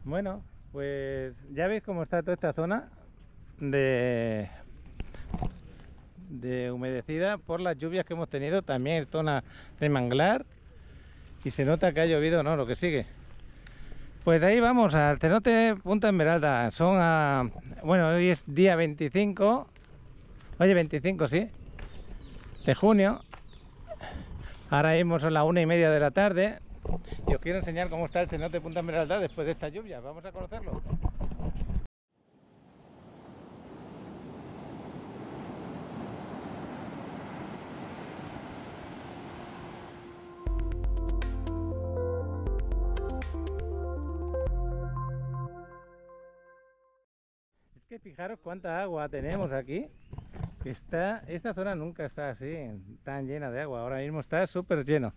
Bueno, pues ya veis cómo está toda esta zona de, humedecida por las lluvias que hemos tenido. También es zona de manglar y se nota que ha llovido, ¿no? Lo que sigue. Pues ahí vamos, al cenote Punta Esmeralda. Bueno, hoy es día 25, oye, 25, sí, de junio. Ahora mismo son las 1:30 de la tarde y os quiero enseñar cómo está el cenote Punta Esmeralda después de esta lluvia. Vamos a conocerlo. Es que fijaros cuánta agua tenemos aquí. Esta zona nunca está así, tan llena de agua. Ahora mismo está súper lleno.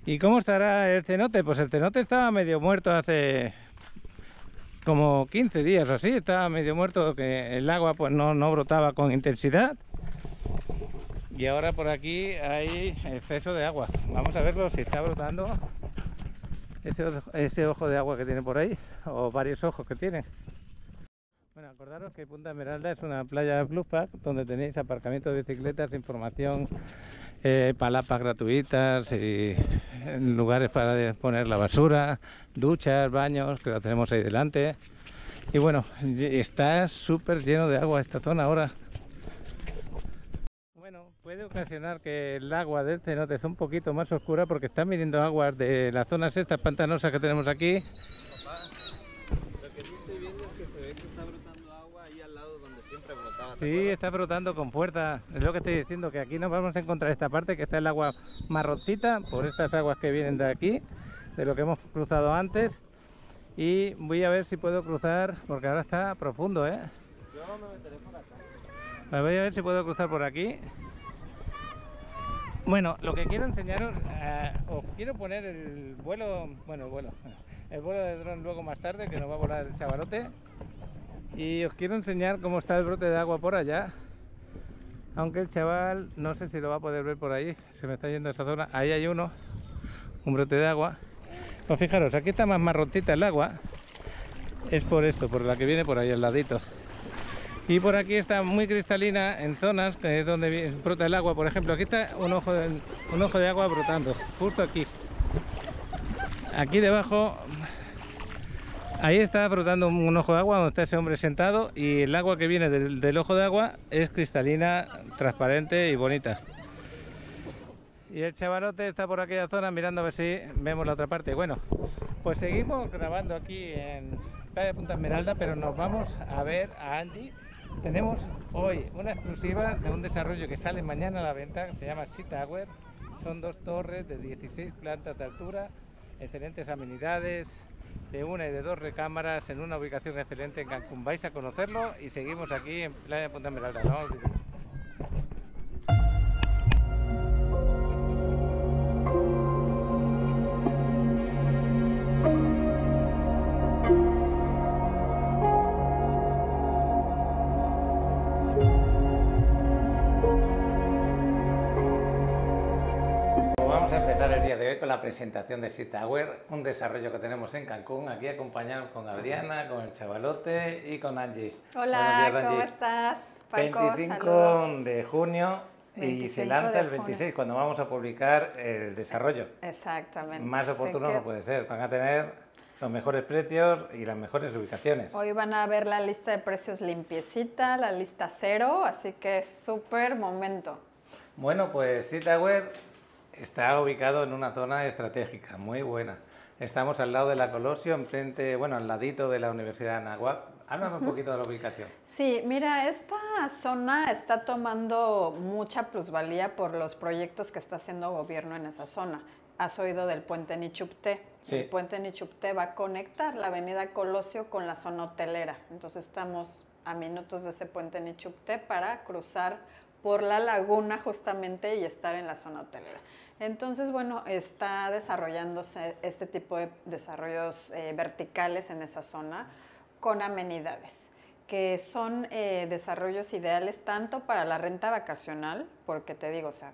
¿Y cómo estará el cenote? Pues el cenote estaba medio muerto hace como 15 días o así. Estaba medio muerto, que el agua pues no brotaba con intensidad. Y ahora por aquí hay exceso de agua. Vamos a verlo si está brotando ese ojo de agua que tiene por ahí, o varios ojos que tiene. Bueno, acordaros que Punta Esmeralda es una playa Blue Pack donde tenéis aparcamiento de bicicletas, información, palapas gratuitas y lugares para poner la basura, duchas, baños, que lo tenemos ahí delante. Y bueno, está súper lleno de agua esta zona ahora. Bueno, puede ocasionar que el agua del cenote es un poquito más oscura porque están viniendo aguas de las zonas estas pantanosas que tenemos aquí. Lo que sí estoy viendo es que se ve que está brotando agua ahí al lado donde siempre brotaba. Sí, está brotando con fuerza. Es lo que estoy diciendo, que aquí nos vamos a encontrar esta parte que está el agua marroncita por estas aguas que vienen de aquí, de lo que hemos cruzado antes. Y voy a ver si puedo cruzar, porque ahora está profundo, ¿eh? Yo me meteré por acá. Voy a ver si puedo cruzar por aquí. Bueno, lo que quiero enseñaros, os quiero poner el vuelo de dron luego más tarde, que nos va a volar el chavalote. Y os quiero enseñar cómo está el brote de agua por allá. Aunque el chaval no sé si lo va a poder ver por ahí. Se me está yendo a esa zona. Ahí hay un brote de agua. Pues fijaros, aquí está más marroncita el agua. Es por esto, por la que viene por ahí al ladito. Y por aquí está muy cristalina en zonas que es donde brota el agua. Por ejemplo, aquí está un ojo de agua brotando, justo aquí. Aquí debajo, ahí está brotando un ojo de agua donde está ese hombre sentado, y el agua que viene del ojo de agua es cristalina, transparente y bonita. Y el chavalote está por aquella zona mirando a ver si vemos la otra parte. Bueno, pues seguimos grabando aquí en Playa Punta Esmeralda, pero nos vamos a ver a Angie. Tenemos hoy una exclusiva de un desarrollo que sale mañana a la venta, que se llama Sea Tower. Son 2 torres de 16 plantas de altura, excelentes amenidades, de 1 y de 2 recámaras, en una ubicación excelente en Cancún. Vais a conocerlo y seguimos aquí en Playa Punta Esmeralda, no os olvidéis. Vamos a empezar el día de hoy con la presentación de Sea Tower, un desarrollo que tenemos en Cancún, aquí acompañados con Adriana, con el chavalote y con Angie. Hola, Buenos días, ¿cómo Angie. estás? Paco, 25 saludos. de junio y 25 se lanza de el 26, cuando vamos a publicar el desarrollo. Exactamente. Más oportuno Así que no puede ser, van a tener los mejores precios y las mejores ubicaciones. hoy van a ver la lista de precios limpiecita, la lista cero, así que es súper momento. Bueno, pues Sea Tower está ubicado en una zona estratégica, muy buena. Estamos al lado de la Colosio, enfrente, bueno, al ladito de la Universidad de Anáhuac. Háblame un poquito de la ubicación. Sí, mira, esta zona está tomando mucha plusvalía por los proyectos que está haciendo gobierno en esa zona. ¿Has oído del puente Nichupté? Sí. El puente Nichupté va a conectar la avenida Colosio con la zona hotelera. Entonces estamos a minutos de ese puente Nichupté para cruzar por la laguna justamente y estar en la zona hotelera. Entonces, bueno, está desarrollándose este tipo de desarrollos verticales en esa zona con amenidades, que son desarrollos ideales tanto para la renta vacacional, porque te digo, o sea,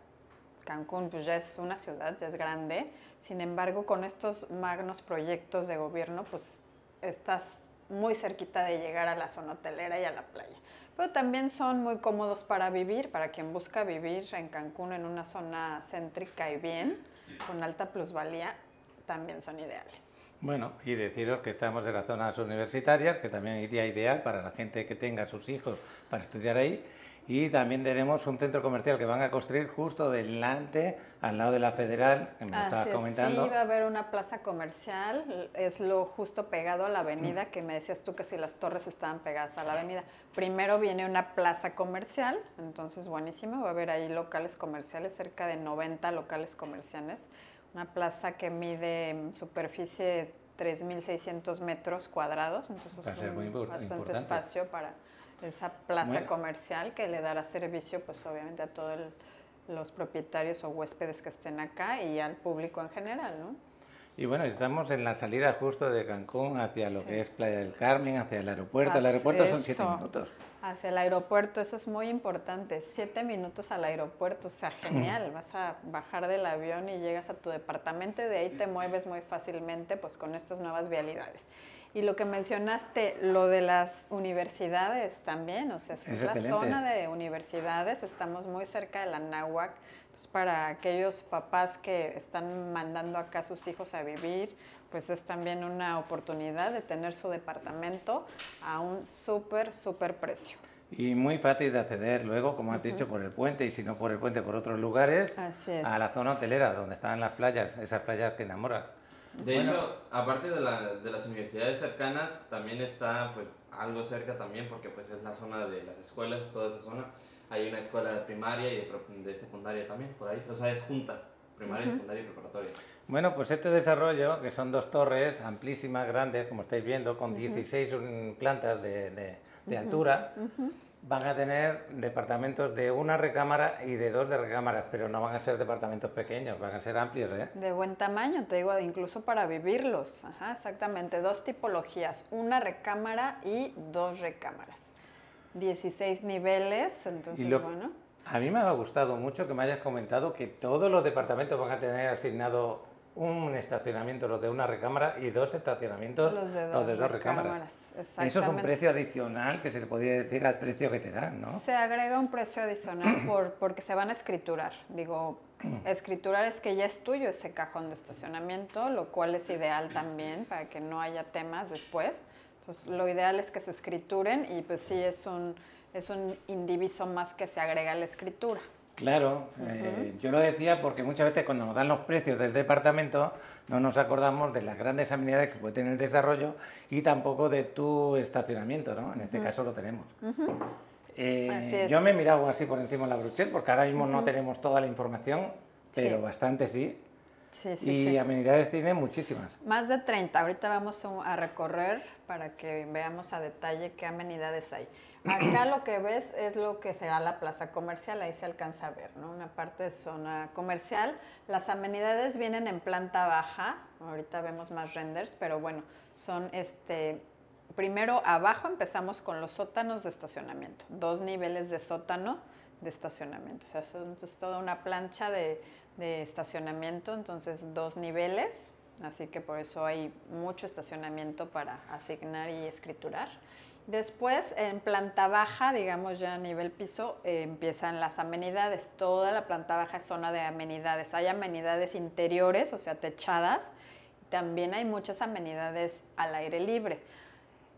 Cancún pues ya es una ciudad, ya es grande, sin embargo, con estos magnos proyectos de gobierno, pues estás muy cerquita de llegar a la zona hotelera y a la playa. Pero también son muy cómodos para vivir, para quien busca vivir en Cancún en una zona céntrica y bien, con alta plusvalía, también son ideales. Bueno, y deciros que estamos en las zonas universitarias, que también iría ideal para la gente que tenga sus hijos para estudiar ahí. Y también tenemos un centro comercial que van a construir justo delante, al lado de la Federal, que me estabas comentando. Sí, va a haber una plaza comercial, es lo justo pegado a la avenida, que me decías tú que si las torres estaban pegadas a la avenida. Primero viene una plaza comercial, entonces buenísimo, va a haber ahí locales comerciales, cerca de 90 locales comerciales. Una plaza que mide en superficie 3.600 metros cuadrados, entonces es bastante espacio para esa plaza comercial que le dará servicio pues obviamente a todos los propietarios o huéspedes que estén acá y al público en general, ¿no? Y bueno, estamos en la salida justo de Cancún hacia lo que es Playa del Carmen, hacia el aeropuerto. El aeropuerto son 7 minutos. Hacia el aeropuerto, eso es muy importante. 7 minutos al aeropuerto, o sea, genial. Vas a bajar del avión y llegas a tu departamento y de ahí te mueves muy fácilmente pues con estas nuevas vialidades. Y lo que mencionaste, lo de las universidades también, o sea, es la zona de universidades, estamos muy cerca de la Náhuac. Entonces, para aquellos papás que están mandando acá a sus hijos a vivir, pues es también una oportunidad de tener su departamento a un súper precio. Y muy fácil de acceder luego, como has dicho, por el puente, y si no por el puente, por otros lugares, a la zona hotelera, donde están las playas, esas playas que enamoran. De hecho, aparte de las universidades cercanas, también está pues algo cerca también, porque pues es la zona de las escuelas, toda esa zona. Hay una escuela de primaria y de secundaria también, por ahí. O sea, es junta, primaria, secundaria y preparatoria. Bueno, pues este desarrollo, que son 2 torres amplísimas, grandes, como estáis viendo, con 16 plantas de altura, van a tener departamentos de 1 recámara y de 2 de recámaras, pero no van a ser departamentos pequeños, van a ser amplios, ¿eh? De buen tamaño, te digo, incluso para vivirlos. Ajá, exactamente, 2 tipologías, 1 recámara y 2 recámaras. 16 niveles, entonces bueno. A mí me ha gustado mucho que me hayas comentado que todos los departamentos van a tener asignado un estacionamiento, los de 1 recámara, y 2 estacionamientos, los de 2 recámaras. Eso es un precio adicional que se le podría decir al precio que te dan, ¿no? Se agrega un precio adicional porque se van a escriturar. Digo, escriturar es que ya es tuyo ese cajón de estacionamiento, lo cual es ideal también para que no haya temas después. Entonces, lo ideal es que se escrituren y pues sí es un indiviso más que se agrega a la escritura. Claro, yo lo decía porque muchas veces cuando nos dan los precios del departamento no nos acordamos de las grandes amenidades que puede tener el desarrollo y tampoco de tu estacionamiento, ¿no? En este caso lo tenemos. Yo me he mirado así por encima de la brochette porque ahora mismo no tenemos toda la información, pero bastante sí. Y amenidades tiene muchísimas. Más de 30. Ahorita vamos a recorrer para que veamos a detalle qué amenidades hay. Acá lo que ves es lo que será la plaza comercial, ahí se alcanza a ver, ¿no? Una parte de zona comercial. Las amenidades vienen en planta baja, ahorita vemos más renders, pero bueno, son primero abajo empezamos con los sótanos de estacionamiento, 2 niveles de sótano de estacionamiento, o sea, es toda una plancha de estacionamiento, entonces 2 niveles, así que por eso hay mucho estacionamiento para asignar y escriturar. Después, en planta baja, digamos ya a nivel piso, empiezan las amenidades. Toda la planta baja es zona de amenidades. Hay amenidades interiores, o sea, techadas. También hay muchas amenidades al aire libre.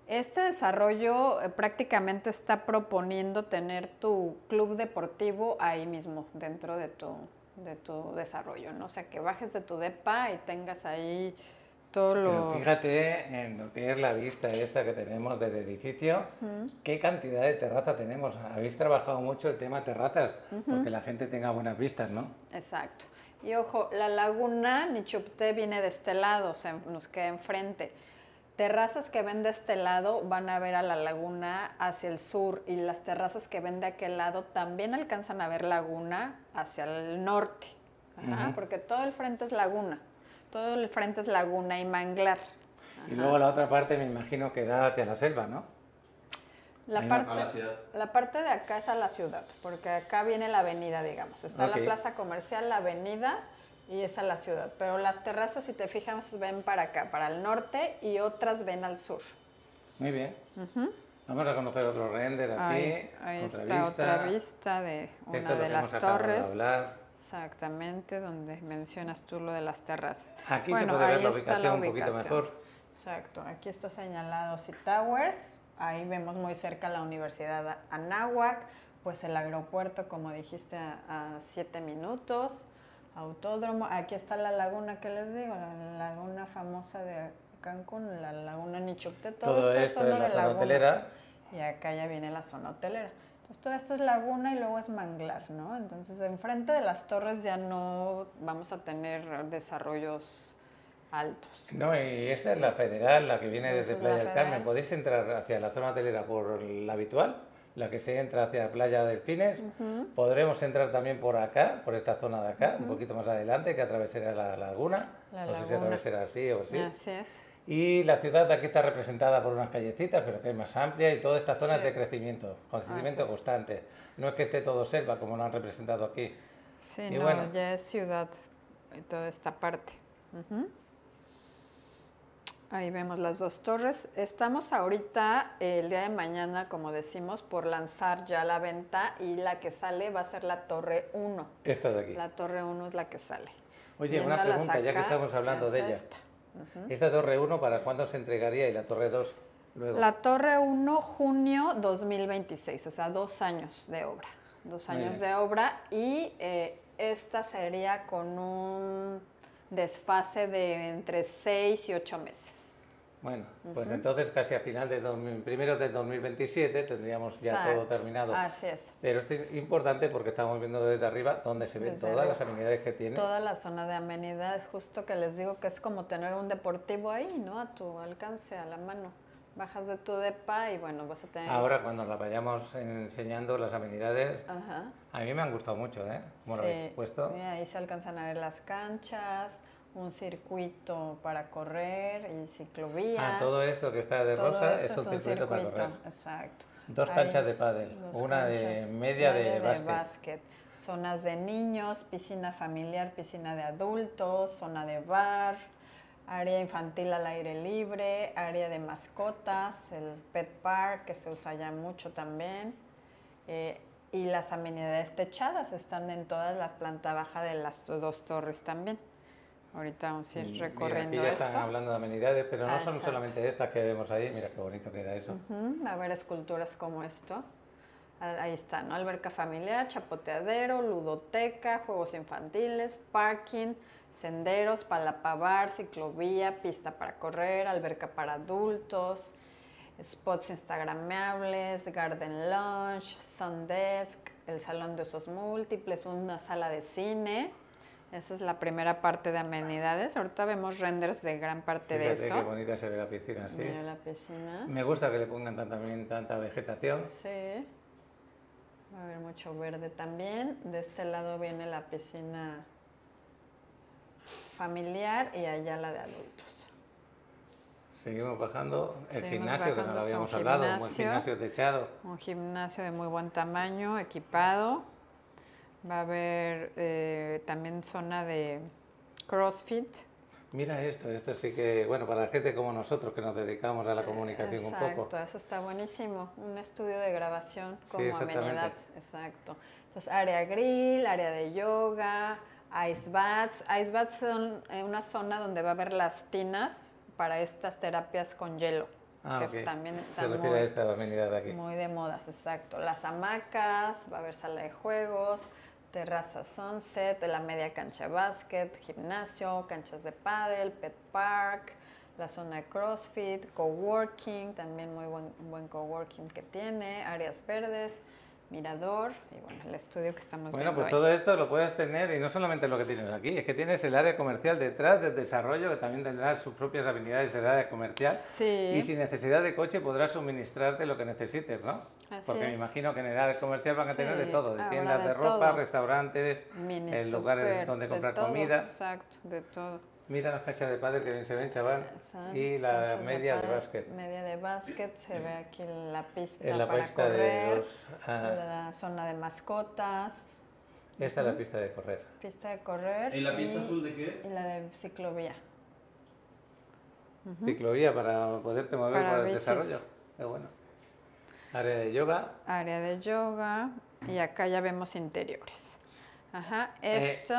Este desarrollo prácticamente está proponiendo tener tu club deportivo ahí mismo, dentro de tu desarrollo, ¿no? O sea, que bajes de tu depa y tengas ahí todo lo... Pero fíjate en lo que es la vista esta que tenemos del edificio, qué cantidad de terraza tenemos. Habéis trabajado mucho el tema terrazas, porque la gente tenga buenas vistas, ¿no? Exacto. Y ojo, la laguna Nichupté viene de este lado, o sea, nos queda enfrente. Terrazas que ven de este lado van a ver a la laguna hacia el sur y las terrazas que ven de aquel lado también alcanzan a ver laguna hacia el norte, porque todo el frente es laguna, y manglar. Y luego la otra parte me imagino que da hacia la selva, ¿no? A la ciudad. La parte de acá es a la ciudad, porque acá viene la avenida, digamos. Está la plaza comercial, la avenida, y esa es la ciudad. Pero las terrazas, si te fijas, ven para acá, para el norte, y otras ven al sur. Muy bien. Vamos a conocer otro render aquí. Ahí otra está vista. otra vista de Esto una es lo de que las hemos acabado de torres. hablar. Exactamente, donde mencionas tú lo de las terrazas. Aquí Bueno, se puede ver ahí la está ubicación un poquito mejor. Exacto, aquí está señalado Sea Towers, ahí vemos muy cerca la Universidad Anáhuac, pues el aeropuerto, como dijiste, a 7 minutos, autódromo, aquí está la laguna que les digo, la laguna famosa de Cancún, la laguna Nichupté, todo esto es esto solo es la de zona laguna. hotelera. Y acá ya viene la zona hotelera. Entonces todo esto es laguna y luego es manglar, ¿no? Entonces enfrente de las torres ya no vamos a tener desarrollos altos. No, y esta es la federal, la que viene Esa desde es Playa la del Carmen. federal. Podéis entrar hacia la zona hotelera por la habitual, la que se entra hacia Playa Delfines. Podremos entrar también por acá, por esta zona de acá, un poquito más adelante, que atravesará la laguna. La no sé si laguna. atravesará así o así. Así es. Y la ciudad de aquí está representada por unas callecitas, pero que es más amplia, y toda esta zona es de crecimiento constante. No es que esté todo selva, como lo han representado aquí. Sí, Y no, bueno. ya es ciudad, toda esta parte. Ahí vemos las dos torres. Estamos ahorita, el día de mañana, como decimos, por lanzar ya la venta, y la que sale va a ser la Torre 1. Esta de aquí. La Torre 1 es la que sale. Oye, una Viéndolas pregunta, ya que acá, estamos hablando es de ella. esta. ¿Esta Torre 1 para cuándo se entregaría y la Torre 2 luego? La Torre 1, junio 2026, o sea, 2 años de obra. 2 Muy años bien. de obra, y esta sería con un desfase de entre 6 y 8 meses. Bueno, pues entonces casi a final de primero del 2027 tendríamos ya todo Exacto. terminado. Así es. Pero esto es importante porque estamos viendo desde arriba donde se ven Desde todas arriba. las amenidades que tiene. Toda la zona de amenidades, justo que les digo que es como tener un deportivo ahí, ¿no? A tu alcance, a la mano. Bajas de tu depa y bueno, vas a tener... Ahora cuando la vayamos enseñando las amenidades, Ajá. a mí me han gustado mucho, ¿eh? Como lo habéis puesto. Mira, ahí se alcanzan a ver las canchas, un circuito para correr y ciclovía. Todo esto que está de Todo rosa eso es un circuito para correr. Exacto. 2 Ahí, canchas de pádel, 2 una de canchas, media de básquet. básquet. Zonas de niños, piscina familiar, piscina de adultos, zona de bar, área infantil al aire libre, área de mascotas, el pet park que se usa ya mucho también, y las amenidades techadas están en toda la planta baja de las 2 torres también. Ahorita vamos a ir recorriendo Mira, aquí ya esto. están hablando de amenidades, pero no son Exacto. solamente estas que vemos ahí. Mira qué bonito queda eso. Va a haber esculturas como esto. Ahí está, ¿no? Alberca familiar, chapoteadero, ludoteca, juegos infantiles, parking, senderos, palapabar, ciclovía, pista para correr, alberca para adultos, spots instagramables, garden lounge, sun desk, el salón de usos múltiples, una sala de cine. Esa es la primera parte de amenidades. Ahorita vemos renders de gran parte de Fíjate eso. qué bonita se ve la piscina, sí. Mira la piscina. Me gusta que le pongan también tanta vegetación. Sí. Va a haber mucho verde también. De este lado viene la piscina familiar y allá la de adultos. Seguimos bajando. El Seguimos gimnasio, que no bajando lo hasta habíamos un hablado, un buen gimnasio. gimnasio techado. Un gimnasio de muy buen tamaño, equipado. Va a haber también zona de CrossFit. Mira esto sí que, bueno, para la gente como nosotros que nos dedicamos a la comunicación un poco. Exacto, eso está buenísimo. Un estudio de grabación como exactamente. amenidad. Exacto. Entonces, área grill, área de yoga, ice baths. Ice baths son una zona donde va a haber las tinas para estas terapias con hielo, que Ok. también Se están refiere a esta amenidad de aquí. muy de modas, exacto. Las hamacas, va a haber sala de juegos, terraza sunset, la media cancha de básquet, gimnasio, canchas de pádel, pet park, la zona de CrossFit, coworking, también muy buen coworking que tiene, áreas verdes, mirador y bueno, el estudio que estamos Bueno, viendo pues ahí. todo esto lo puedes tener y no solamente lo que tienes aquí, es que tienes el área comercial detrás del desarrollo que también tendrá sus propias habilidades el área comercial Sí. y sin necesidad de coche podrás suministrarte lo que necesites, ¿no? Así Porque me es. imagino que en el área comercial van a tener de Sí, todo, de habrá tiendas de de ropa, todo. restaurantes, Mini lugares súper, donde de comprar todo, comida. Exacto, de todo. Mira las canchas de pádel que bien se ven, chaval, Exacto, y la canchas media de pádel, básquet. Media de básquet, se ve aquí la pista En la para pista de correr, los... la zona de mascotas. Esta es la pista de correr. Pista de correr. ¿Y la pista azul de qué es? Y la de ciclovía. Ciclovía para poderte mover Para por el bicis. desarrollo. Qué bueno. Área de yoga. Área de yoga. Y acá ya vemos interiores. Ajá, esto.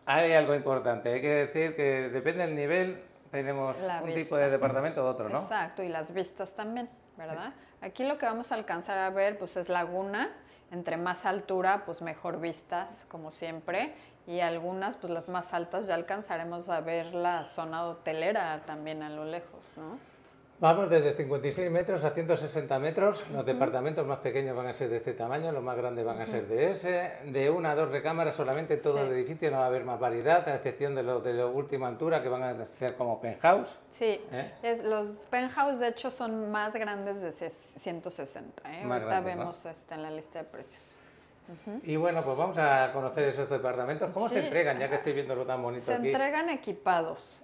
Hay algo importante. Hay que decir que depende del nivel, tenemos La un vista. tipo de departamento u otro, ¿no? Exacto, y las vistas también, ¿verdad? Aquí lo que vamos a alcanzar a ver, pues es laguna. Entre más altura, pues mejor vistas, como siempre. Y algunas, pues las más altas, ya alcanzaremos a ver la zona hotelera también a lo lejos, ¿no? Vamos desde 56 metros a 160 metros. Los departamentos más pequeños van a ser de este tamaño, los más grandes van a ser de ese. De 1 a 2 recámaras solamente en todo Sí. el edificio, no va a haber más variedad, a excepción de los de la última altura, que van a ser como penthouse. Sí, ¿Eh? los penthouse de hecho son más grandes de 160, ¿eh? Más Ahorita grandes, ¿no? vemos en la lista de precios. Y bueno, pues vamos a conocer esos departamentos. ¿Cómo Sí. se entregan, ya que estoy viéndolo tan bonito Se aquí? entregan equipados,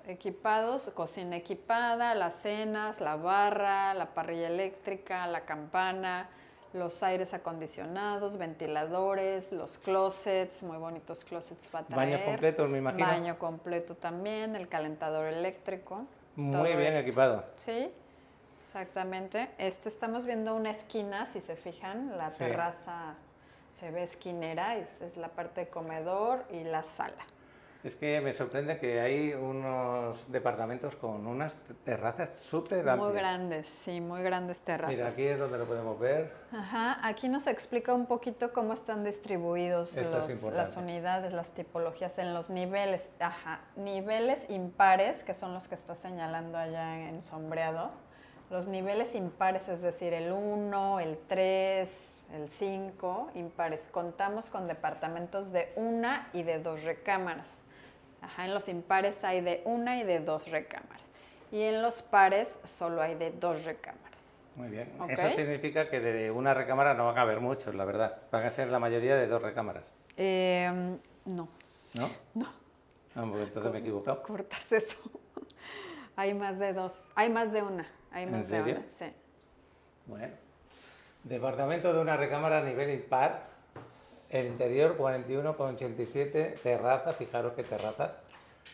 cocina equipada, las cenas, la barra, la parrilla eléctrica, la campana, los aires acondicionados, ventiladores, los closets, muy bonitos closets para traer. Baños completos, me imagino. Baño completo también, el calentador eléctrico. Muy todo bien esto. equipado. Sí, exactamente. Estamos viendo una esquina, si se fijan, la Sí. terraza se ve esquinera, es la parte de comedor y la sala. Es que me sorprende que hay unos departamentos con unas terrazas súper amplias. Muy grandes, sí, muy grandes terrazas. Mira, aquí es donde lo podemos ver. Ajá, aquí nos explica un poquito cómo están distribuidos Esto es importante. las unidades, las tipologías en los niveles. Ajá, niveles impares, que son los que está señalando allá en sombreado. Los niveles impares, es decir, el 1, el 3, el 5, impares. Contamos con departamentos de 1 y de 2 recámaras. Ajá, en los impares hay de 1 y de 2 recámaras. Y en los pares solo hay de 2 recámaras. Muy bien. Ok. Eso significa que de una recámara no van a haber muchos, la verdad. Van a ser la mayoría de 2 recámaras. No. ¿No? No. Ah, pues entonces me he equivocado. Cortas eso. Hay más de 2. Hay más de una. Hay ¿En más de serio? una, sí. Bueno. Departamento de una recámara a nivel impar. El interior 41,87. Terraza, fijaros qué terraza.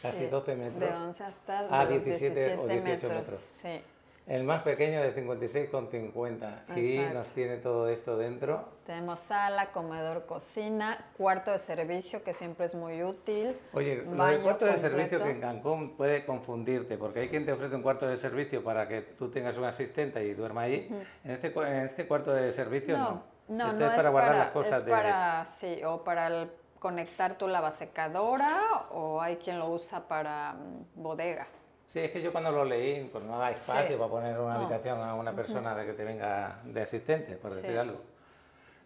Casi Sí, 12 metros. De 11 hasta A los 17 o 18 metros. metros. Sí. El más pequeño de 56,50. Y Exacto. nos tiene todo esto dentro. Tenemos sala, comedor, cocina, cuarto de servicio, que siempre es muy útil. Oye, lo del baño cuarto de completo. servicio que en Cancún puede confundirte, porque hay quien te ofrece un cuarto de servicio para que tú tengas un asistente y duerma allí. En este cuarto de servicio no. No, Este no es para guardar las es cosas para, sí, o para conectar tu lavasecadora, o hay quien lo usa para bodega. Sí, es que yo cuando lo leí, pues no da espacio Sí. para poner una No. habitación a una persona de que te venga de asistente, por decir Sí. algo.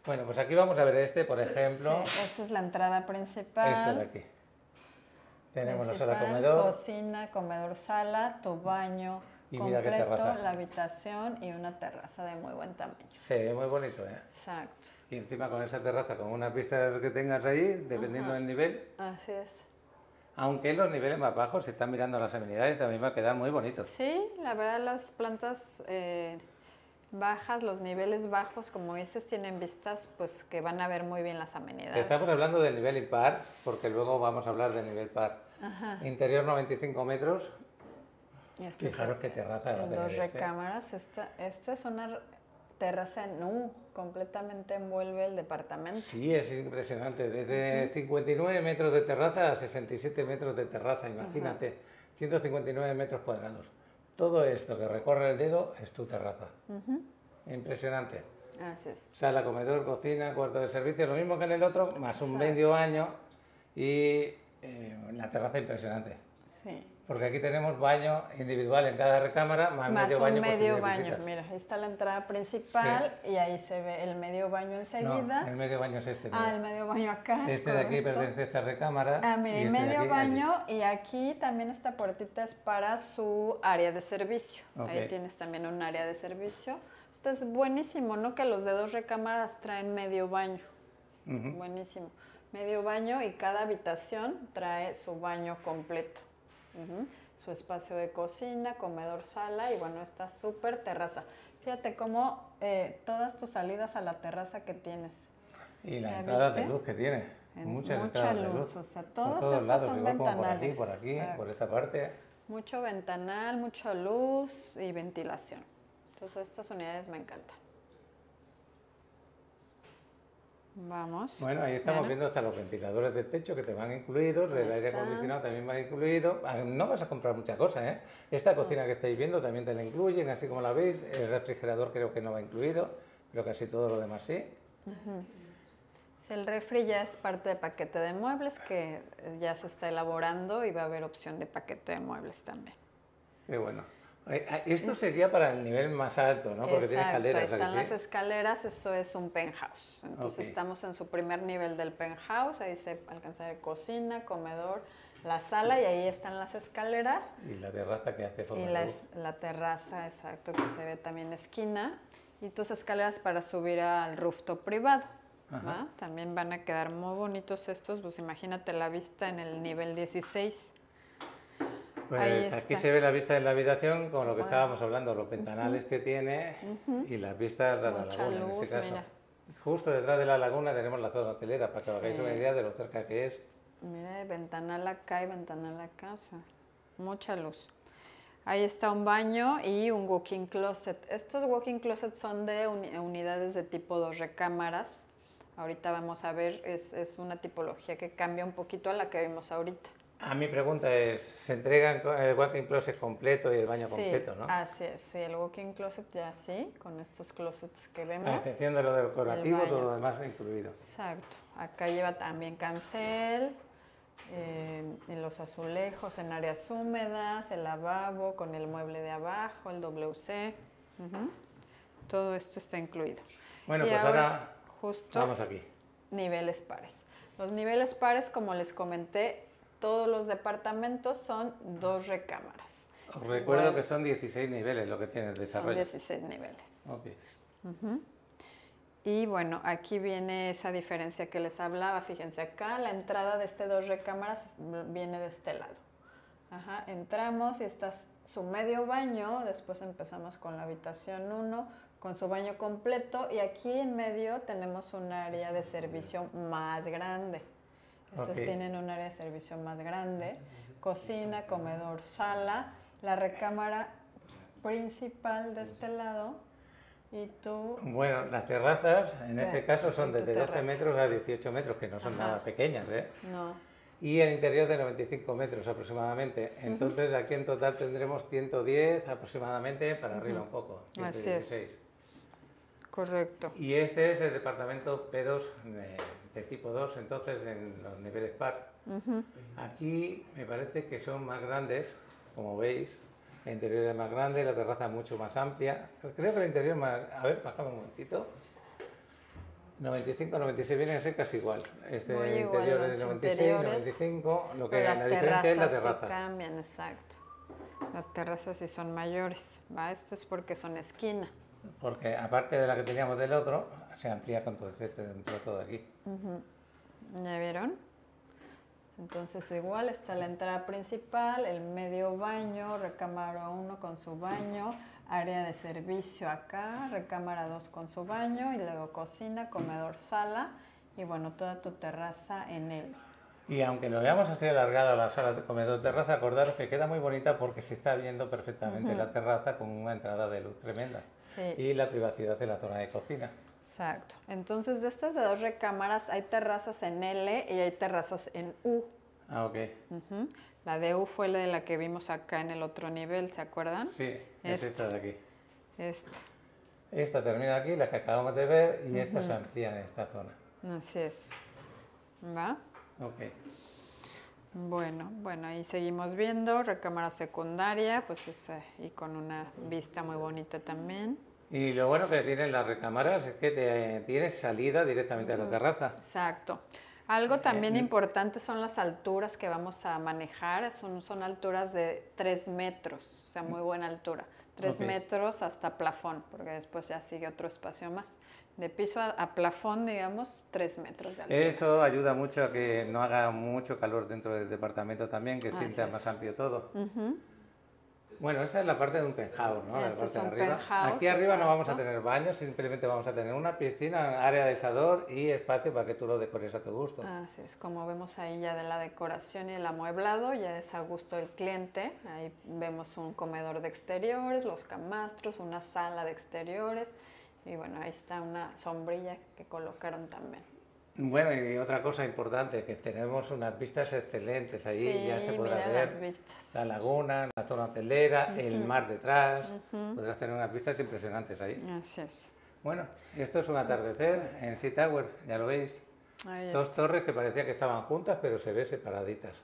Bueno, pues aquí vamos a ver este, por ejemplo, Sí, esta es la entrada principal. este de aquí. Tenemos la sala Principal, comedor. cocina, comedor, sala, tu baño Y mira qué completo, terraza. la habitación y una terraza de muy buen tamaño. Se ve muy bonito, ¿eh? Exacto. Y encima con esa terraza, con una pista que tengas ahí, dependiendo del nivel, Así es. aunque en los niveles más bajos se están mirando las amenidades, también va a quedar muy bonitos. Sí, la verdad las plantas bajas, los niveles bajos, como dices, tienen vistas pues que van a ver muy bien las amenidades. Estamos hablando del nivel impar, porque luego vamos a hablar del nivel par. Ajá. Interior 95 metros. Y este Fijaros es qué terraza va a en tener 2 este. recámaras. Esta es una terraza en U, completamente envuelve el departamento. Sí, es impresionante. Desde 59 metros de terraza a 67 metros de terraza, imagínate. 159 metros cuadrados. Todo esto que recorre el dedo es tu terraza. Impresionante. Así es. Sala, comedor, cocina, cuarto de servicio, lo mismo que en el otro, más un medio baño y la terraza impresionante. Sí. Porque aquí tenemos baño individual en cada recámara, más medio un baño por si medio hay baño. visitas. Mira, ahí está la entrada principal y ahí se ve el medio baño enseguida. No, el medio baño es este. Ah, mira. el medio baño acá. Este de aquí correcto. pertenece a esta recámara. Ah, mira, y este de medio aquí, baño y aquí también esta puertita es para su área de servicio. Ok. Ahí tienes también un área de servicio. Esto es buenísimo, ¿no? Que los de 2 recámaras traen medio baño. Ujú. Buenísimo. Medio baño y cada habitación trae su baño completo. Ujú. Su espacio de cocina, comedor, sala y bueno, esta súper terraza. Fíjate cómo todas tus salidas a la terraza que tienes. Y las ¿Ya entradas de viste? luz que tiene. Muchas Mucha entradas de luz, luz. o sea, Por todos todos estos lados, son igual como ventanales. por aquí, Exacto. por esta parte. Mucho ventanal, mucha luz y ventilación. Entonces estas unidades me encantan. Vamos. Bueno, ahí estamos Diana. viendo hasta los ventiladores del techo que te van incluidos, el Ahí aire están. acondicionado también va incluido. No vas a comprar muchas cosas, ¿eh? Esta cocina que estáis viendo también te la incluyen, así como la veis. El refrigerador creo que no va incluido, pero casi todo lo demás sí. Si el refri ya es parte de paquete de muebles que ya se está elaborando y va a haber opción de paquete de muebles también. Qué bueno. Esto sería para el nivel más alto, ¿no? Porque tiene Exacto, escaleras. ahí están ¿a que las sí? escaleras, eso es un penthouse. Entonces Ok. estamos en su primer nivel del penthouse, ahí se alcanza a ver cocina, comedor, la sala y ahí están las escaleras. Y la terraza que hace forma Y de luz. la terraza, exacto, que se ve también esquina. Y tus escaleras para subir al rooftop privado. ¿Va? También van a quedar muy bonitos estos, pues imagínate la vista en el nivel 16. Pues aquí está. se ve la vista de la habitación, con lo que Bueno. estábamos hablando, los ventanales que tiene y las vistas a la Mucha laguna en luz, este caso. mira. Justo detrás de la laguna tenemos la zona hotelera, para que os hagáis Sí. una idea de lo cerca que es. Mira, ventanal acá y ventanal acá, o sea, mucha luz. Ahí está un baño y un walk-in closet. Estos walk-in closets son de unidades de tipo 2 recámaras. Ahorita vamos a ver, es una tipología que cambia un poquito a la que vimos ahorita. Mi pregunta es, ¿se entregan el walk-in closet completo y el baño Sí, completo, no? así es, sí, el walk-in closet ya sí, con estos closets que A vemos. excepción de lo decorativo, baño. todo lo demás incluido. Exacto, acá lleva también cancel, y los azulejos en áreas húmedas, el lavabo con el mueble de abajo, el WC. Todo esto está incluido. Bueno, Y pues ahora justo vamos aquí. niveles pares. Los niveles pares, como les comenté, todos los departamentos son 2 recámaras. Os recuerdo Igual, que son 16 niveles lo que tiene el son desarrollo. 16 niveles. Ok. Y bueno, aquí viene esa diferencia que les hablaba. Fíjense, acá la entrada de este 2 recámaras viene de este lado. Ajá, entramos y está su medio baño, después empezamos con la habitación 1, con su baño completo, y aquí en medio tenemos un área de servicio más grande. Estas Ok. tienen un área de servicio más grande, cocina, comedor, sala, la recámara principal de este lado, y tú... Bueno, las terrazas en ¿Qué? este caso son ¿Y tu desde 12 terraza? metros a 18 metros, que no son Ajá. nada pequeñas, ¿eh? No, Y el interior de 95 metros aproximadamente. Entonces aquí en total tendremos 110 aproximadamente, para arriba un poco, Así es. 116. correcto. Y este es el departamento P2 de tipo 2, entonces en los niveles par. Aquí me parece que son más grandes, como veis. El interior es más grande, la terraza mucho más amplia. Creo que el interior más... A ver, bajamos un momentito. 95, 96 vienen a ser casi igual. Este Muy igual interior los es de 96, interiores, 95, lo que Pero la las diferencia es la terrazas sí terraza. cambian, exacto. Las terrazas sí son mayores, ¿va? Esto es porque son esquina. Porque aparte de la que teníamos del otro, se amplía con todo este trozo de aquí. ¿Ya vieron? Entonces igual está la entrada principal, el medio baño, recámara 1 con su baño, área de servicio acá, recámara 2 con su baño y luego cocina, comedor, sala y bueno, toda tu terraza en él. Y aunque lo veamos así alargado a la sala de comedor terraza, acordaros que queda muy bonita porque se está viendo perfectamente la terraza con una entrada de luz tremenda. Sí. Y la privacidad de la zona de cocina. Exacto. Entonces de estas de 2 recámaras hay terrazas en L y hay terrazas en U. Ah, ok. La de U fue la de la que vimos acá en el otro nivel, ¿se acuerdan? Sí, es esta de aquí. Esta. Esta termina aquí, la que acabamos de ver, y esta se amplía en esta zona. Así es. ¿Va? Ok. Bueno, ahí seguimos viendo. Recámara secundaria, pues y con una vista muy bonita también. Y lo bueno que tienen las recámaras es que tienes salida directamente a la terraza. Exacto. Algo también importante son las alturas que vamos a manejar. Son alturas de 3 metros, o sea, muy buena altura. 3 Ok. metros hasta plafón, porque después ya sigue otro espacio más. De piso a plafón, digamos, 3 metros de altura. Eso ayuda mucho a que no haga mucho calor dentro del departamento también, que Así sienta es. más amplio todo. Bueno, esta es la parte de un penthouse, ¿no? La Este parte es de un arriba. penthouse, Aquí arriba no vamos a exacto. tener baños, simplemente vamos a tener una piscina, área de asador y espacio para que tú lo decores a tu gusto. Así es, como vemos ahí ya de la decoración y el amueblado, ya es a gusto del cliente. Ahí vemos un comedor de exteriores, los camastros, una sala de exteriores y bueno, ahí está una sombrilla que colocaron también. Bueno, y otra cosa importante, que tenemos unas vistas excelentes allí, Sí, ya se podrá mira ver las vistas. la laguna, la zona hotelera, el mar detrás, podrás tener unas vistas impresionantes ahí. Así es. Bueno, esto es un atardecer en Sea Tower, ya lo veis. Ahí Dos está. torres que parecía que estaban juntas, pero se ve separaditas.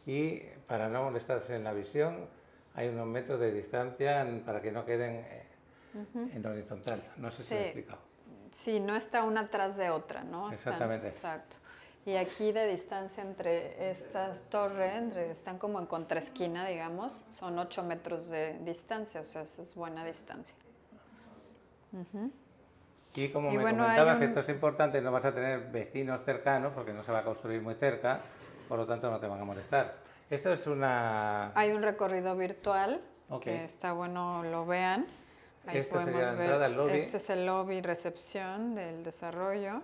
Y para no molestarse en la visión, hay unos metros de distancia para que no queden en horizontal. No sé si lo he Sí. explicado. Sí, no está una atrás de otra, ¿no? Exactamente. Exacto. Y aquí de distancia entre estas torres, están como en contraesquina, digamos, son 8 metros de distancia, o sea, esa es buena distancia. Y como Y me bueno, comentabas hay que un- esto es importante, no vas a tener vecinos cercanos porque no se va a construir muy cerca, por lo tanto no te van a molestar. Esto es una... Hay un recorrido virtual Ok. que está bueno lo vean. Ahí Esta podemos sería la ver. entrada al lobby. Este es el lobby recepción del desarrollo.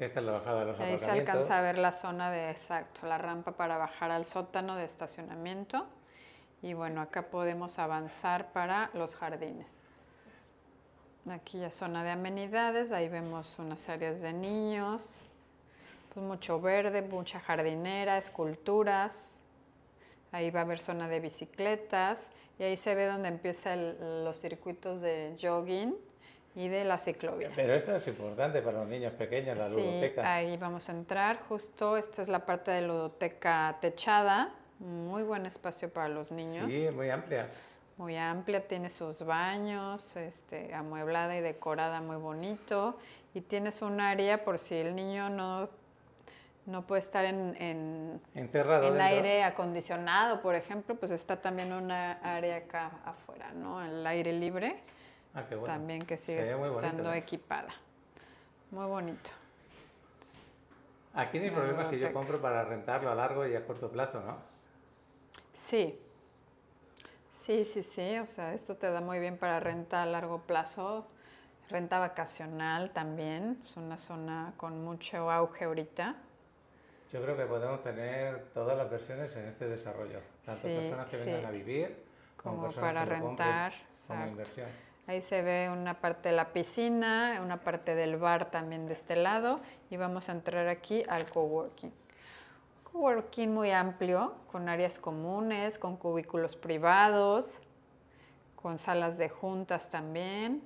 Esta es la bajada de los Y ahí se aparcamientos. alcanza a ver la zona de exacto, la rampa para bajar al sótano de estacionamiento. Y bueno, acá podemos avanzar para los jardines. Aquí ya zona de amenidades, ahí vemos unas áreas de niños, pues mucho verde, mucha jardinera, esculturas. Ahí va a haber zona de bicicletas y ahí se ve donde empiezan los circuitos de jogging y de la ciclovía. Pero esto es importante para los niños pequeños, la Sí, ludoteca. ahí vamos a entrar. Justo esta es la parte de ludoteca techada, muy buen espacio para los niños. Sí, muy amplia. Muy amplia, tiene sus baños, amueblada y decorada muy bonito. Y tienes un área por si el niño no puede estar Encerrado en dentro. aire acondicionado, por ejemplo, pues está también una área acá afuera, ¿no? El aire libre, Ah, qué bueno. también que Se sigue ve muy bonito, estando ¿eh? equipada. Muy bonito. Aquí no hay La problema si yo ludoteca. compro para rentarlo a largo y a corto plazo, ¿no? Sí, sí, o sea, esto te da muy bien para renta a largo plazo, renta vacacional también, es una zona con mucho auge ahorita. Yo creo que podemos tener todas las versiones en este desarrollo. Tanto Sí, personas que sí. vengan a vivir como personas para que lo compren rentar, como exacto. inversión. Ahí se ve una parte de la piscina, una parte del bar también de este lado y vamos a entrar aquí al coworking. Coworking muy amplio, con áreas comunes, con cubículos privados, con salas de juntas también.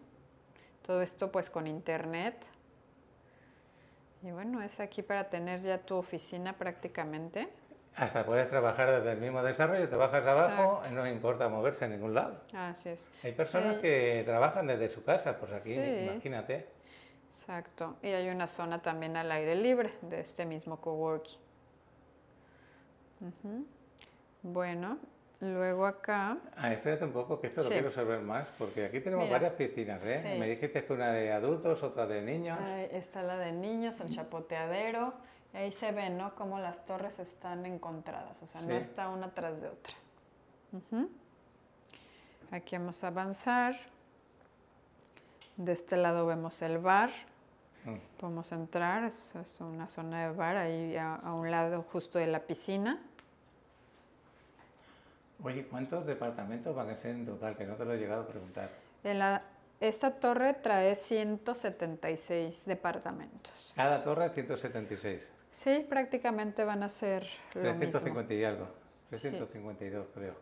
Todo esto pues con internet. Y bueno, es aquí para tener ya tu oficina prácticamente. Hasta puedes trabajar desde el mismo desarrollo, te bajas abajo, Exacto. no importa moverse a ningún lado. Así es. Hay personas Ahí- que trabajan desde su casa, pues aquí, Sí. imagínate. Exacto. Y hay una zona también al aire libre de este mismo coworking. Bueno, luego acá, Ah, espérate un poco, que esto lo Sí. quiero saber más, porque aquí tenemos Mira, varias piscinas, ¿eh? sí. Me dijiste que una de adultos, otra de niños. ahí está la de niños, el chapoteadero. Y ahí se ve, ¿no? Cómo las torres están encontradas, o sea, no Sí. está una tras de otra. Aquí vamos a avanzar. De este lado vemos el bar. Mm. Podemos entrar, es una zona de bar ahí a un lado justo de la piscina. Oye, ¿cuántos departamentos van a ser en total? Que no te lo he llegado a preguntar. Esta torre trae 176 departamentos. Cada torre 176. Sí, prácticamente van a ser lo 350 mismo. y algo. 352 creo.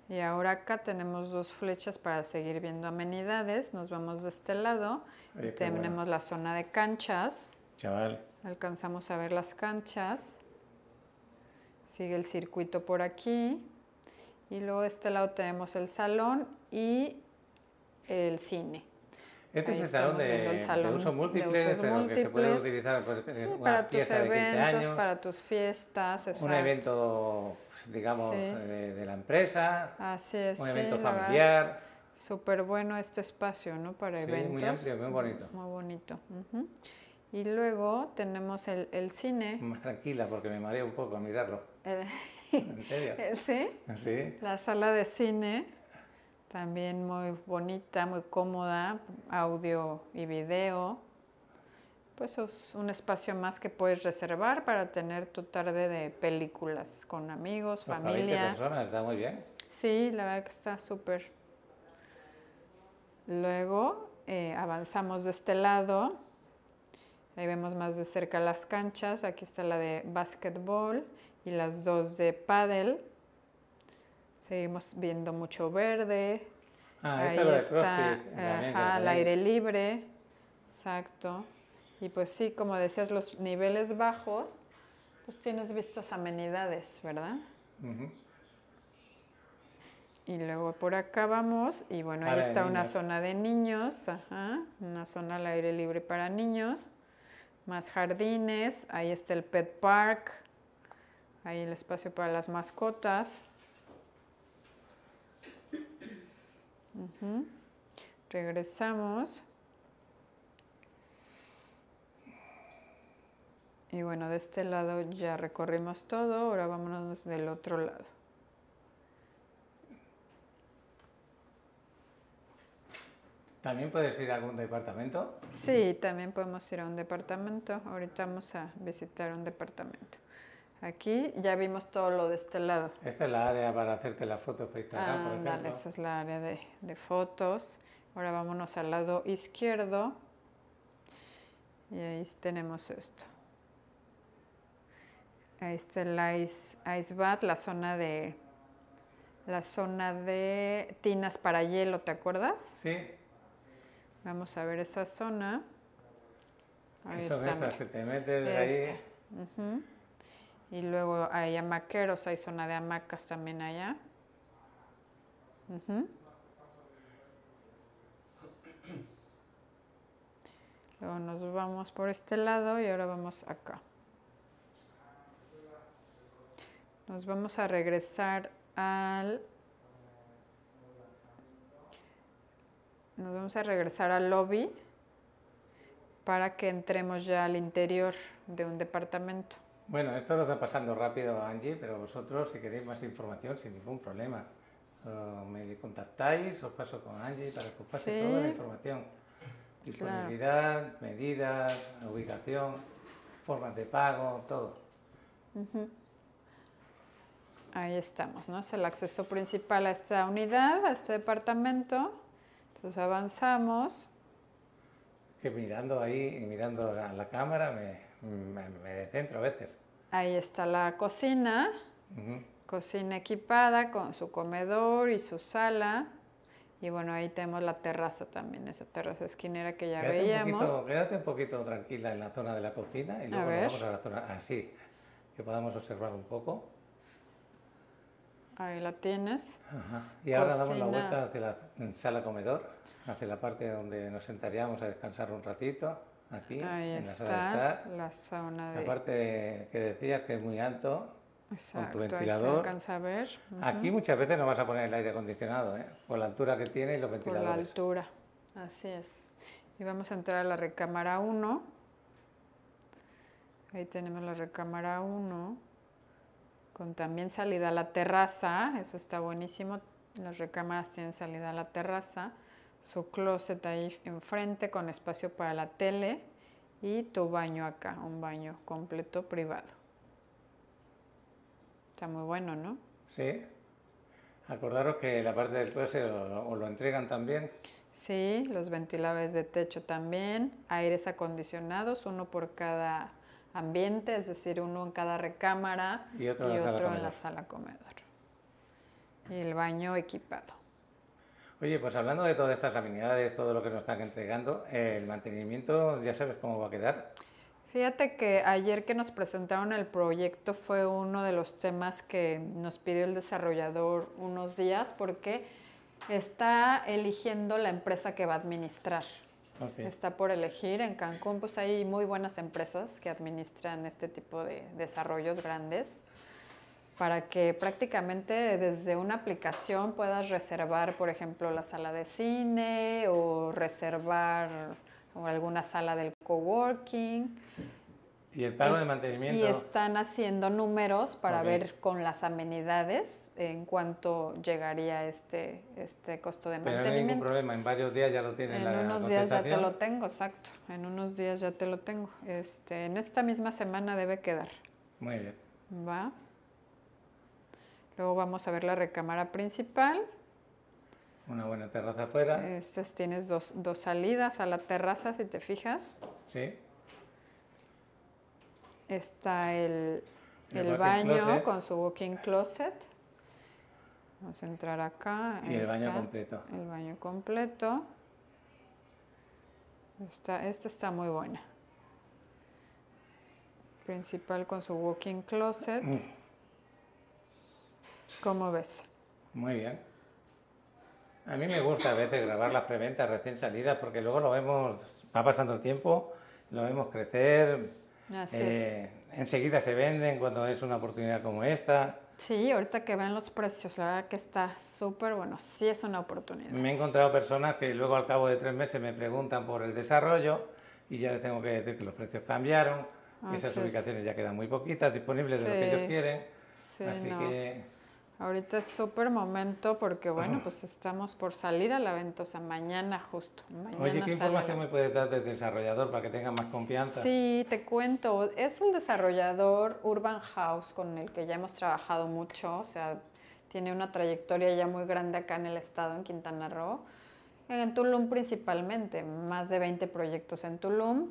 Y ahora acá tenemos dos flechas para seguir viendo amenidades. Nos vamos de este lado y Oye, qué tenemos bueno. la zona de canchas. Chaval, Alcanzamos a ver las canchas. Sigue el circuito por aquí. Y luego de este lado tenemos el salón y el cine. este Ahí es el salón estamos viendo el de salón uso de múltiple, usos pero que se puede múltiples. utilizar pues, Sí, en una para tus fiesta de 15 eventos, años, para tus fiestas, un exacto. evento, pues, digamos, Sí. de la empresa, Así es, un sí, evento la verdad, familiar. súper bueno este espacio, ¿no? Para Sí, eventos. muy amplio, muy bonito. Muy bonito. Y luego tenemos el cine. Más tranquila porque me mareo un poco a mirarlo. El, ¿En serio? ¿Sí? Sí. La sala de cine, también muy bonita, muy cómoda, audio y video. Pues es un espacio más que puedes reservar para tener tu tarde de películas con amigos, Pues para 20 familia. personas, está muy bien. Sí, la verdad que está súper. Luego avanzamos de este lado. Ahí vemos más de cerca las canchas. Aquí está la de básquetbol y las dos de pádel. Seguimos viendo mucho verde. Ah, Ahí esta es la de está, CrossFit. también, que la al tenéis. aire libre. Exacto. Y pues sí, como decías, los niveles bajos, pues tienes vistas amenidades, ¿verdad? Ujú. Y luego por acá vamos, y bueno, ahí Área de está una niños. zona de niños, ajá, una zona al aire libre para niños, más jardines, ahí está el pet park, ahí el espacio para las mascotas. Ujú. Regresamos. Y bueno, de este lado ya recorrimos todo, ahora vámonos del otro lado. ¿También puedes ir a algún departamento? Sí, también podemos ir a un departamento. Ahorita vamos a visitar un departamento. Aquí ya vimos todo lo de este lado. Esta es la área para hacerte las fotos para Instagram, por ejemplo. Dale, esa es la área de fotos. Ahora vámonos al lado izquierdo. Y ahí tenemos esto. Ahí está el ice bath, la zona de tinas para hielo, ¿te acuerdas? Sí. Vamos a ver esa zona. Ahí Eso está, es, mira. que te metes Este. ahí. Ujú. Y luego hay hamaqueros, hay zona de hamacas también allá. Ujú. Luego nos vamos por este lado y ahora vamos acá. Nos vamos a regresar al lobby para que entremos ya al interior de un departamento. Bueno, esto lo está pasando rápido Angie, pero vosotros si queréis más información sin ningún problema. Me contactáis, os paso con Angie para que os pase Sí. toda la información. Disponibilidad, medidas, ubicación, formas de pago, todo. Ahí estamos, ¿no? Es el acceso principal a esta unidad, a este departamento. Entonces avanzamos. Que mirando ahí y mirando a la cámara me descentro a veces. Ahí está la cocina, Ujú. cocina equipada con su comedor y su sala. Y bueno, ahí tenemos la terraza también, esa terraza esquinera que ya veíamos. Quédate un poquito tranquila en la zona de la cocina y luego nos vamos a la zona así, que podamos observar un poco. Ahí la tienes. Ajá. Y ahora damos la Cocina. vuelta hacia la sala comedor, hacia la parte donde nos sentaríamos a descansar un ratito, aquí, Ahí en la sala de está estar. la zona La de... parte que decías que es muy alto, Exacto, con tu ahí se ventilador. alcanza a ver. Ujú. Aquí muchas veces no vas a poner el aire acondicionado, por la altura que tiene y los Por ventiladores. la altura, así es. Y vamos a entrar a la recámara 1. Ahí tenemos la recámara 1, con también salida a la terraza, eso está buenísimo. Las recámaras tienen salida a la terraza. Su closet ahí enfrente con espacio para la tele y tu baño acá, un baño completo privado. Está muy bueno, ¿no? Sí. Acordaros que la parte del closet os lo entregan también. Sí, los ventiladores de techo también, aires acondicionados, uno por cada ambiente, es decir, uno en cada recámara Y otro en la sala comedor. Y el baño equipado. Oye, pues hablando de todas estas amenidades, todo lo que nos están entregando, el mantenimiento, ya sabes cómo va a quedar. Fíjate que ayer que nos presentaron el proyecto fue uno de los temas que nos pidió el desarrollador unos días porque está eligiendo la empresa que va a administrar. Okay. Está por elegir. En Cancún pues hay muy buenas empresas que administran este tipo de desarrollos grandes para que prácticamente desde una aplicación puedas reservar, por ejemplo, la sala de cine o reservar o alguna sala del coworking. ¿Y el pago de mantenimiento? Y están haciendo números para Ok. ver con las amenidades en cuánto llegaría este costo de Pero no hay mantenimiento. ningún problema, en varios días ya lo tienen En la unos días ya te contestación. lo tengo, exacto. En unos días ya te lo tengo. En esta misma semana debe quedar. Muy bien. ¿Va? Luego vamos a ver la recámara principal. Una buena terraza afuera. Tienes dos salidas a la terraza, si te fijas. Sí. Está el walk-in baño closet. con su walk-in closet. Vamos a entrar acá. Y Ahí el baño está, completo. El baño completo. Esta está muy buena. Principal con su walk-in closet. ¿Cómo ves? Muy bien. A mí me gusta a veces grabar las preventas recién salidas porque luego lo vemos, va pasando el tiempo, lo vemos crecer, Así es. enseguida se venden cuando es una oportunidad como esta. Sí, ahorita que vean los precios, la verdad que está súper bueno. Sí es una oportunidad. Me he encontrado personas que luego al cabo de 3 meses me preguntan por el desarrollo y ya les tengo que decir que los precios cambiaron, que esas Así es. ubicaciones ya quedan muy poquitas disponibles de lo que Sí. ellos quieren. Sí, Así no. que Ahorita es súper momento porque, bueno, pues estamos por salir a la venta, o sea, mañana justo. Mañana oye, ¿qué sale información la- me puedes dar del desarrollador para que tengan más confianza? Sí, te cuento. Es un desarrollador Urban House con el que ya hemos trabajado mucho, o sea, tiene una trayectoria ya muy grande acá en el estado, en Quintana Roo. En Tulum principalmente, más de 20 proyectos en Tulum.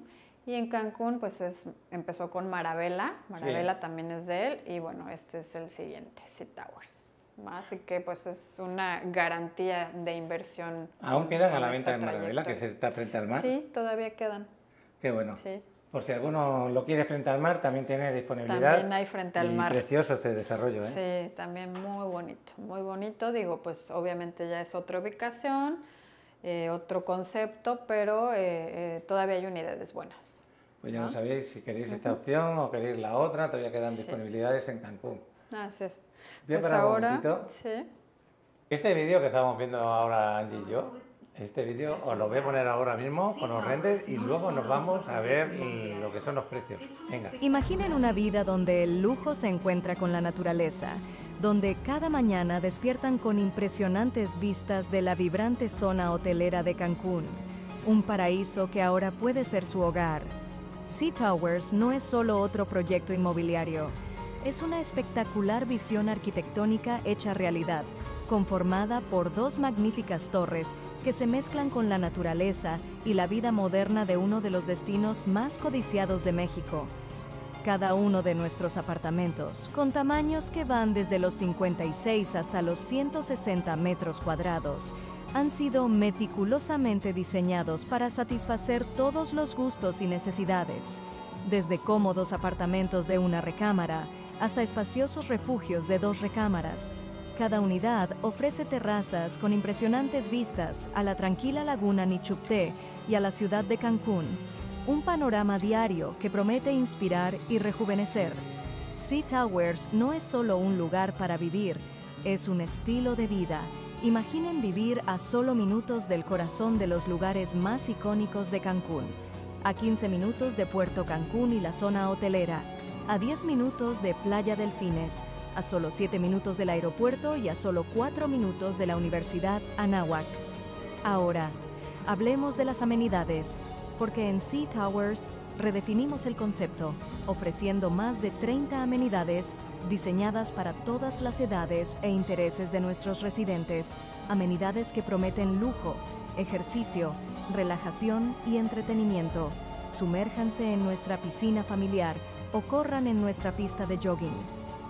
Y en Cancún, pues empezó con Marabella. Marabella también es de él. Y bueno, este es el siguiente, Sea Towers. Así que pues es una garantía de inversión. ¿Aún quedan a con la esta venta en Marabella, que se trayectoria. está frente al mar? Sí, todavía quedan. Qué bueno. Sí. Por si alguno lo quiere frente al mar, también tiene disponibilidad. También hay frente al y mar. precioso ese desarrollo, ¿eh? Sí, también muy bonito, muy bonito. Digo, pues obviamente ya es otra ubicación, otro concepto, pero todavía hay unidades buenas. Pues ya ¿no? no sabéis si queréis esta opción o queréis la otra, todavía quedan Sí. disponibilidades en Cancún. Así es. Voy a Pues parar un ahora, momentito. sí, Este vídeo que estamos viendo ahora Angie y yo, este vídeo os lo voy a poner ahora mismo con los renders y luego nos vamos a ver lo que son los precios. Venga. Imaginen una vida donde el lujo se encuentra con la naturaleza, donde cada mañana despiertan con impresionantes vistas de la vibrante zona hotelera de Cancún, un paraíso que ahora puede ser su hogar. Sea Towers no es solo otro proyecto inmobiliario, es una espectacular visión arquitectónica hecha realidad, conformada por 2 magníficas torres que se mezclan con la naturaleza y la vida moderna de uno de los destinos más codiciados de México. Cada uno de nuestros apartamentos, con tamaños que van desde los 56 hasta los 160 metros cuadrados, han sido meticulosamente diseñados para satisfacer todos los gustos y necesidades, desde cómodos apartamentos de 1 recámara hasta espaciosos refugios de 2 recámaras. Cada unidad ofrece terrazas con impresionantes vistas a la tranquila laguna Nichupté y a la ciudad de Cancún. Un panorama diario que promete inspirar y rejuvenecer. Sea Towers no es solo un lugar para vivir, es un estilo de vida. Imaginen vivir a solo minutos del corazón de los lugares más icónicos de Cancún, a 15 minutos de Puerto Cancún y la zona hotelera, a 10 minutos de Playa Delfines, a solo 7 minutos del aeropuerto y a solo 4 minutos de la Universidad Anáhuac. Ahora, hablemos de las amenidades, porque en Sea Towers redefinimos el concepto, ofreciendo más de 30 amenidades diseñadas para todas las edades e intereses de nuestros residentes, amenidades que prometen lujo, ejercicio, relajación y entretenimiento. Sumérjanse en nuestra piscina familiar o corran en nuestra pista de jogging.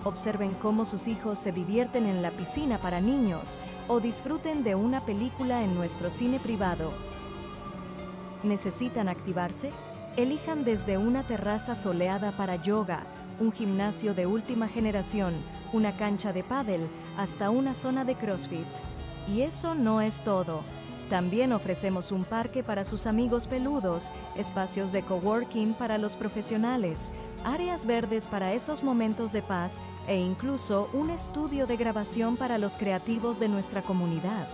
Observen cómo sus hijos se divierten en la piscina para niños o disfruten de una película en nuestro cine privado. ¿Necesitan activarse? Elijan desde una terraza soleada para yoga, un gimnasio de última generación, una cancha de pádel, hasta una zona de CrossFit. Y eso no es todo. También ofrecemos un parque para sus amigos peludos, espacios de coworking para los profesionales, áreas verdes para esos momentos de paz e incluso un estudio de grabación para los creativos de nuestra comunidad.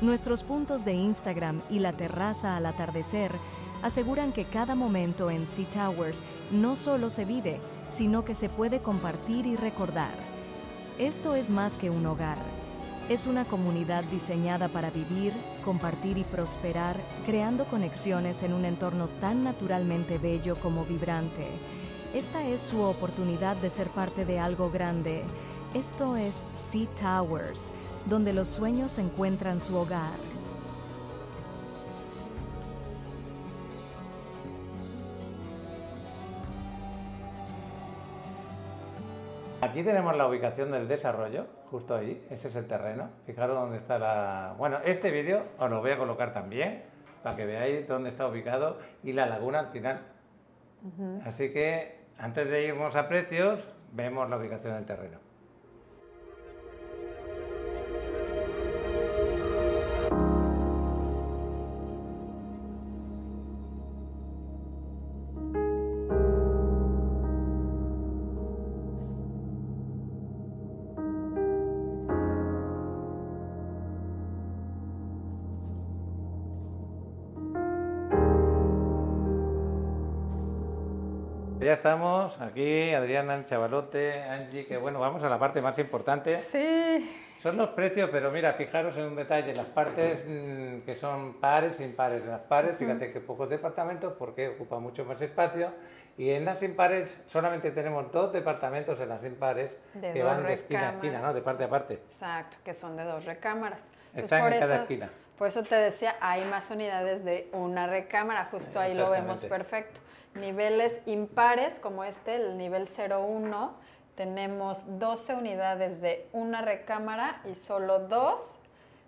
Nuestros puntos de Instagram y la terraza al atardecer aseguran que cada momento en Sea Towers no solo se vive, sino que se puede compartir y recordar. Esto es más que un hogar. Es una comunidad diseñada para vivir, compartir y prosperar, creando conexiones en un entorno tan naturalmente bello como vibrante. Esta es su oportunidad de ser parte de algo grande. Esto es Sea Towers, donde los sueños encuentran su hogar. Aquí tenemos la ubicación del desarrollo, justo ahí, ese es el terreno. Fijaros dónde está la... Bueno, este vídeo os lo voy a colocar también, para que veáis dónde está ubicado y la laguna al final. Así que, antes de irnos a precios, vemos la ubicación del terreno. Ya estamos aquí, Adriana, el chavalote, Angie, que bueno, vamos a la parte más importante. Sí. Son los precios, pero mira, fijaros en un detalle, las partes que son pares, impares. Las pares, fíjate que pocos departamentos porque ocupa mucho más espacio. Y en las impares solamente tenemos 2 departamentos en las impares De que dos van de esquina a esquina, recámaras. ¿no? De parte a parte. Exacto, que son de 2 recámaras. Están en cada esquina. Por eso te decía, hay más unidades de una recámara, justo ahí lo vemos Exactamente. perfecto. Niveles impares, como el nivel 01, tenemos 12 unidades de una recámara y solo 2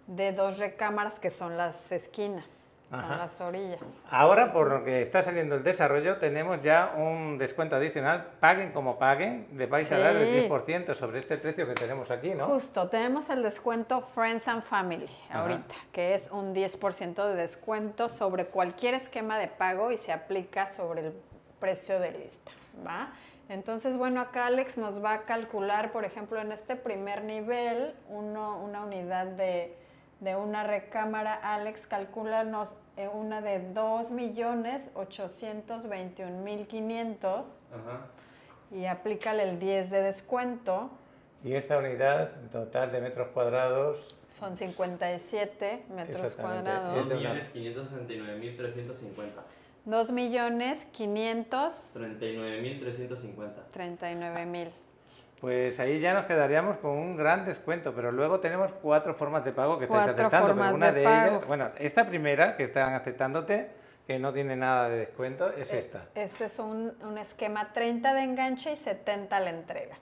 de 2 recámaras, que son las esquinas, Ajá. son las orillas. Ahora, por lo que está saliendo el desarrollo, tenemos ya un descuento adicional. Paguen como paguen, les vais a dar el Sí. 10% sobre este precio que tenemos aquí, ¿no? Justo, tenemos el descuento Friends and Family Ajá. ahorita, que es un 10% de descuento sobre cualquier esquema de pago y se aplica sobre el precio de lista, ¿va? Entonces, bueno, acá Alex nos va a calcular, por ejemplo, en este primer nivel, una unidad de una recámara. Alex, calcúlanos una de 2.821.500 Ajá. y aplícale el 10 de descuento. Y esta unidad total de metros cuadrados, Son 57 metros Exactamente. cuadrados. 2.569.350. 2.539.000. 39.350. pues ahí ya nos quedaríamos con un gran descuento, pero luego tenemos 4 formas de pago que estáis 4 aceptando, pero formas una de de pago. ellas, bueno, esta primera que están aceptándote, que no tiene nada de descuento, es esta. Este es un esquema 30 de enganche y 70 la entrega.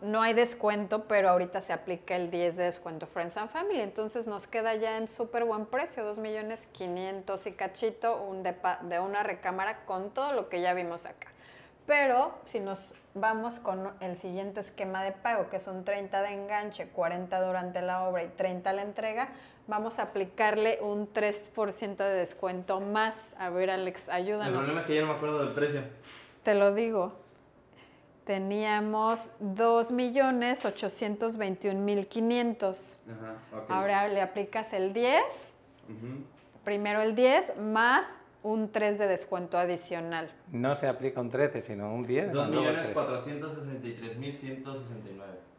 No hay descuento, pero ahorita se aplica el 10 de descuento Friends and Family, entonces nos queda ya en súper buen precio, 2.500.000 y cachito, de una recámara con todo lo que ya vimos acá. Pero si nos vamos con el siguiente esquema de pago, que son 30 de enganche, 40 durante la obra y 30 la entrega, vamos a aplicarle un 3% de descuento más. A ver, Alex, El ayúdanos. problema es que ya no me acuerdo del precio. Te lo digo. Teníamos 2.821.500. Ajá, ok. Ahora le aplicas el 10, Ujú. primero el 10 más un 3 de descuento adicional. No se aplica un 13, sino un 10. ¿no? 2.463.169.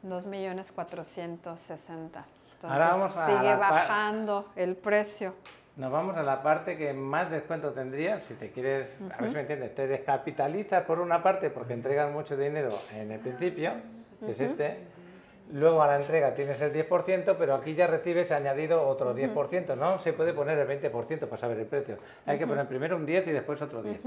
2.460.000. Ahora vamos Entonces a sigue la bajando el precio. Nos vamos a la parte que más descuento tendría, si te quieres, a ver si me entiendes, te descapitalizas por una parte porque entregan mucho dinero en el principio, que es este, luego a la entrega tienes el 10%, pero aquí ya recibes añadido otro 10%, no se puede poner el 20% para saber el precio, hay que poner primero un 10 y después otro 10.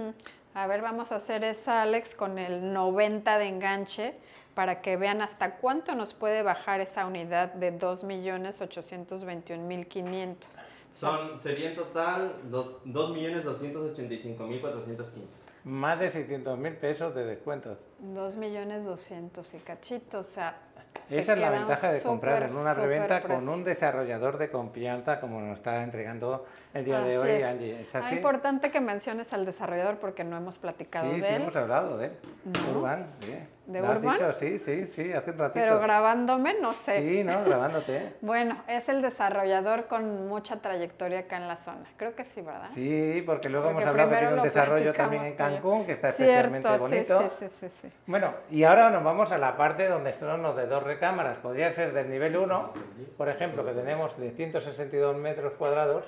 A ver, vamos a hacer esa, Alex, con el 90 de enganche para que vean hasta cuánto nos puede bajar esa unidad de 2.821.500. Sería en total 2.285.415. Más de 600.000 pesos de descuento. 2.200.000 y cachito, o sea, Esa es la queda un ventaja de comprar en una súper reventa con precio. un desarrollador de confianza como nos está entregando el día de Así hoy, es. Angie. ¿Es así? Es importante que menciones al desarrollador porque no hemos platicado Sí, de sí, él. hemos hablado de él. ¿No? Urban, bien. de ¿Lo has Urban. dicho? Sí, hace un ratito. Pero grabándome, no sé. Sí, ¿no? Grabándote. Bueno, es el desarrollador con mucha trayectoria acá en la zona. Creo que sí, ¿verdad? Sí, porque luego Porque hemos hablado que primero tiene un lo desarrollo también en platicamos tú y yo. Cancún, que está Cierto, especialmente bonito. Sí. Bueno, y ahora nos vamos a la parte donde son los de 2 recámaras. Podría ser del nivel 1, por ejemplo, que tenemos de 162 metros cuadrados.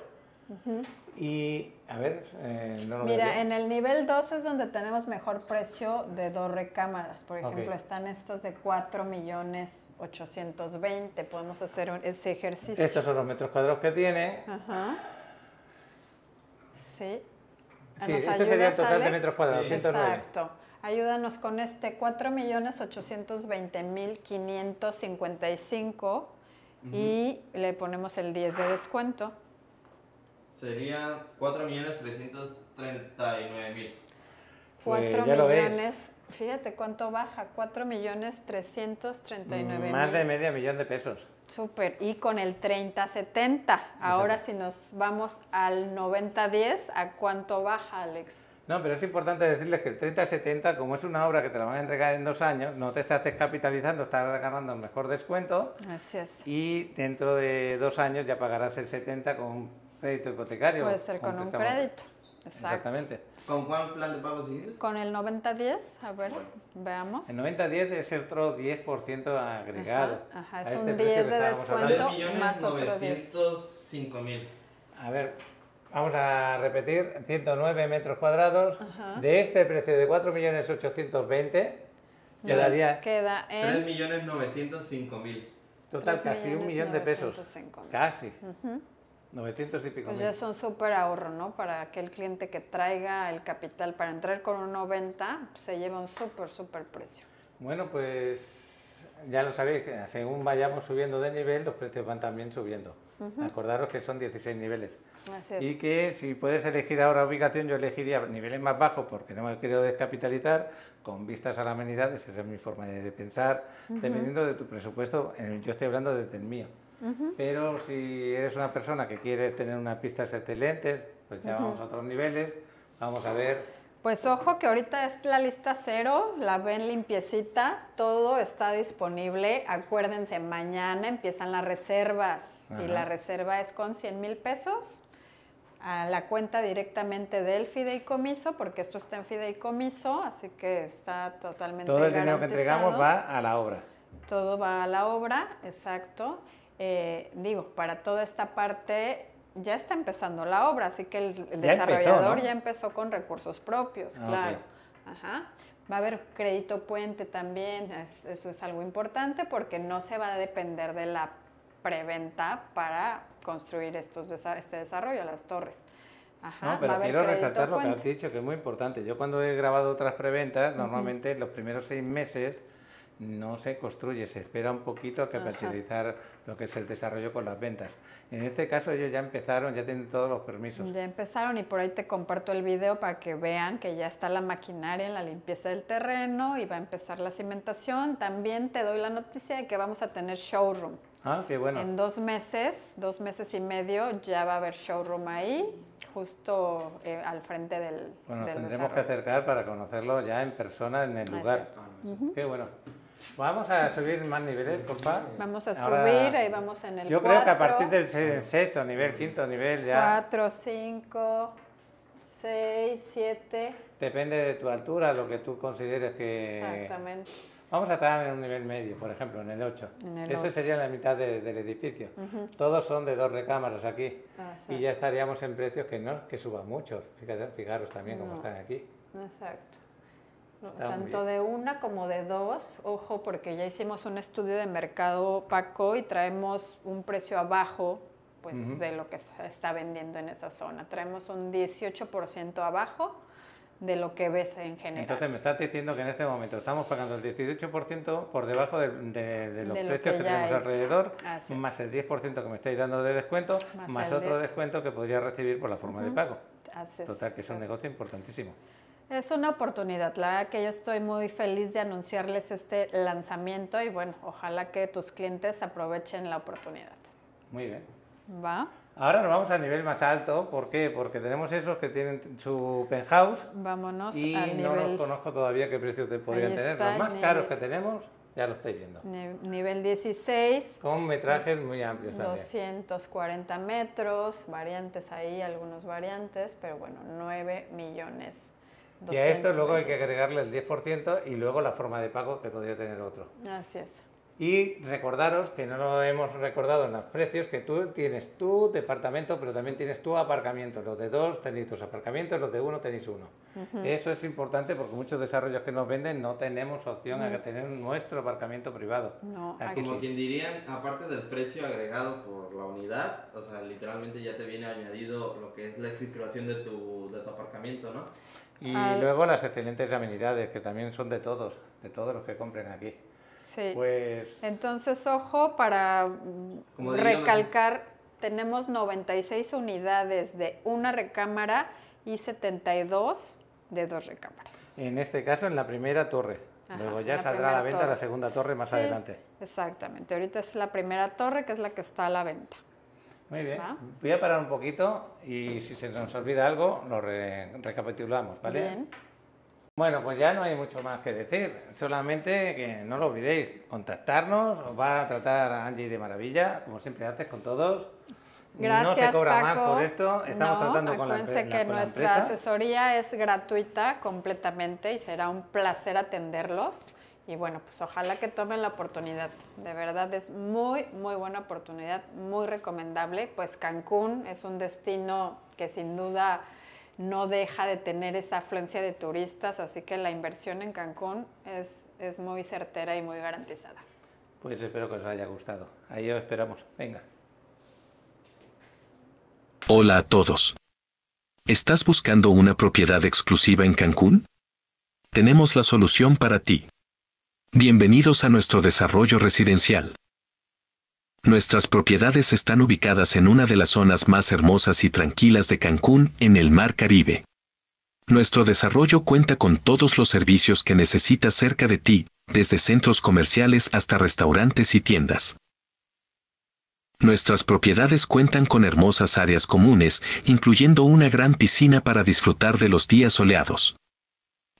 Y, a ver, no lo veo Mira, bien. en el nivel 2 es donde tenemos mejor precio de 2 recámaras. Por Ok. ejemplo, están estos de 4.820.000. Podemos hacer ese ejercicio. Estos son los metros cuadrados que tiene. Ajá. Sí. Sí, ¿Nos esto sería el ayudas, total de Alex? metros cuadrados, Sí. 109. Exacto. Ayúdanos con este 4.820.555 y le ponemos el 10 de descuento. Sería 4.339.000. Pues 4 ya lo ves. millones, fíjate cuánto baja, 4.339.000. Más de medio millón de pesos. Súper, y con el 30-70. Ahora Exacto. si nos vamos al 90-10, ¿a cuánto baja, Alex? No, pero es importante decirles que el 30-70, como es una obra que te la van a entregar en 2 años, no te estás descapitalizando, estás ganando un mejor descuento Así es. y dentro de 2 años ya pagarás el 70 con un crédito hipotecario. Puede ser con un préstamo. crédito. Exacto. Exactamente. ¿Con cuál plan de pago seguís? Con el 90-10, a ver, veamos. El 90-10 es otro 10% agregado. Ajá, a es este un precio 10 que de estábamos descuento. hablando. Más otro 3.905.000. A ver, vamos a repetir, 109 metros cuadrados. De este precio de 4.820.000, quedaría Queda en 3.905.000. total casi 1 millón de pesos. 3.905.000. Casi. 900 y pico Pues mil. ya es un súper ahorro, ¿no? Para aquel cliente que traiga el capital para entrar con un 90, pues se lleva un súper precio. Bueno, pues ya lo sabéis, que según vayamos subiendo de nivel, los precios van también subiendo. Acordaros que son 16 niveles. Así es. Y que si puedes elegir ahora ubicación, yo elegiría niveles más bajos porque no me quiero descapitalizar, con vistas a las amenidades, esa es mi forma de pensar, dependiendo de tu presupuesto, yo estoy hablando desde el mío. Pero si eres una persona que quiere tener unas pistas excelentes, pues ya vamos a otros niveles, vamos a ver. Pues ojo que ahorita es la lista cero, la ven limpiecita, todo está disponible. Acuérdense, mañana empiezan las reservas y la reserva es con 100,000 pesos a la cuenta directamente del fideicomiso, porque esto está en fideicomiso, así que está totalmente Todo el dinero que garantizado. entregamos va a la obra. Todo va a la obra, exacto. Digo, para toda esta parte ya está empezando la obra, así que el Ya desarrollador empezó, ¿no? ya empezó con recursos propios, Ah, claro. ok. Ajá. Va a haber crédito puente también, eso es algo importante porque no se va a depender de la preventa para construir este desarrollo, las torres. Ajá, No, va a pero haber quiero crédito resaltar lo que puente. has dicho, que es muy importante. Yo cuando he grabado otras preventas, normalmente los primeros 6 meses no se construye, se espera un poquito a capitalizar lo que es el desarrollo con las ventas. En este caso ellos ya empezaron, ya tienen todos los permisos. Ya empezaron y por ahí te comparto el video para que vean que ya está la maquinaria en la limpieza del terreno y va a empezar la cimentación. También te doy la noticia de que vamos a tener showroom. Ah, qué bueno. En 2 meses y medio ya va a haber showroom ahí, justo al frente del Bueno, nos del tendremos que desarrollo. acercar para conocerlo ya en persona, en el lugar. Qué bueno. Vamos a subir más niveles, por favor. Vamos a Ahora, subir, ahí vamos en el 4. Yo creo que a partir del sexto nivel, quinto nivel ya 4, 5, 6, 7. depende de tu altura, lo que tú consideres que... Exactamente. Vamos a estar en un nivel medio, por ejemplo, en el 8. En el Ese 8. sería la mitad del edificio. Todos son de 2 recámaras aquí. Así Y ya estaríamos en precios que no que suban mucho. Fijaros también cómo están aquí. Exacto. Está muy Tanto bien. de una como de 2, ojo, porque ya hicimos un estudio de mercado, Paco, y traemos un precio abajo pues, de lo que se está vendiendo en esa zona. Traemos un 18% abajo de lo que ves en general. Entonces me estás diciendo que en este momento estamos pagando el 18% por debajo de los De lo precios que que ya tenemos hay. alrededor, Así es. más el 10% que me estáis dando de descuento, Más más el otro 10. descuento que podría recibir por la forma de pago. Así es, Total, que es un así es. negocio importantísimo. Es una oportunidad, la verdad que yo estoy muy feliz de anunciarles este lanzamiento y bueno, ojalá que tus clientes aprovechen la oportunidad. Muy bien. ¿Va? Ahora nos vamos al nivel más alto. ¿Por qué? Porque tenemos esos que tienen su penthouse Vámonos y al no nivel, los conozco todavía qué precios te podrían Ahí tener. está Los más el caros nivel. que tenemos ya lo estáis viendo. nivel 16. Con metrajes muy amplios también. 240 metros, variantes ahí, algunos variantes, pero bueno, 9 millones. Y a esto luego hay que 220. agregarle el 10% y luego la forma de pago que podría tener otro. Así es. Y recordaros, que no lo hemos recordado en los precios, que tú tienes tu departamento, pero también tienes tu aparcamiento. Los de 2 tenéis 2 aparcamientos, los de 1 tenéis 1. Eso es importante porque muchos desarrollos que nos venden no tenemos opción a tener nuestro aparcamiento privado. No, Aquí Como sí. quien dirían, aparte del precio agregado por la unidad, o sea, literalmente ya te viene añadido lo que es la escrituración de tu aparcamiento, ¿no? Y Al- luego las excelentes amenidades, que también son de todos los que compren aquí. Sí. Pues Entonces, ojo, para Como dirían recalcar, tenemos 96 unidades de una recámara y 72 de 2 recámaras. en este caso en la primera torre. Ajá, Luego en ya la saldrá a primera la venta torre. la segunda torre más Sí, adelante. Exactamente. Ahorita es la primera torre, que es la que está a la venta. Muy bien. ¿Va? Voy a parar un poquito y si se nos olvida algo lo recapitulamos, ¿vale? Bien. Bueno, pues ya no hay mucho más que decir, solamente que no lo olvidéis, contactarnos, os va a tratar Angie de maravilla, como siempre haces con todos. Gracias, no se cobra Paco. más por esto, estamos No, tratando con la, acuérdense que con la nuestra empresa. asesoría es gratuita completamente y será un placer atenderlos. Y bueno, pues ojalá que tomen la oportunidad. De verdad es muy, muy buena oportunidad, muy recomendable. Pues Cancún es un destino que sin duda no deja de tener esa afluencia de turistas, así que la inversión en Cancún es muy certera y muy garantizada. Pues espero que os haya gustado, ahí os esperamos, venga. Hola a todos. ¿Estás buscando una propiedad exclusiva en Cancún? Tenemos la solución para ti. Bienvenidos a nuestro desarrollo residencial. Nuestras propiedades están ubicadas en una de las zonas más hermosas y tranquilas de Cancún, en el Mar Caribe. Nuestro desarrollo cuenta con todos los servicios que necesitas cerca de ti, desde centros comerciales hasta restaurantes y tiendas. Nuestras propiedades cuentan con hermosas áreas comunes, incluyendo una gran piscina para disfrutar de los días soleados.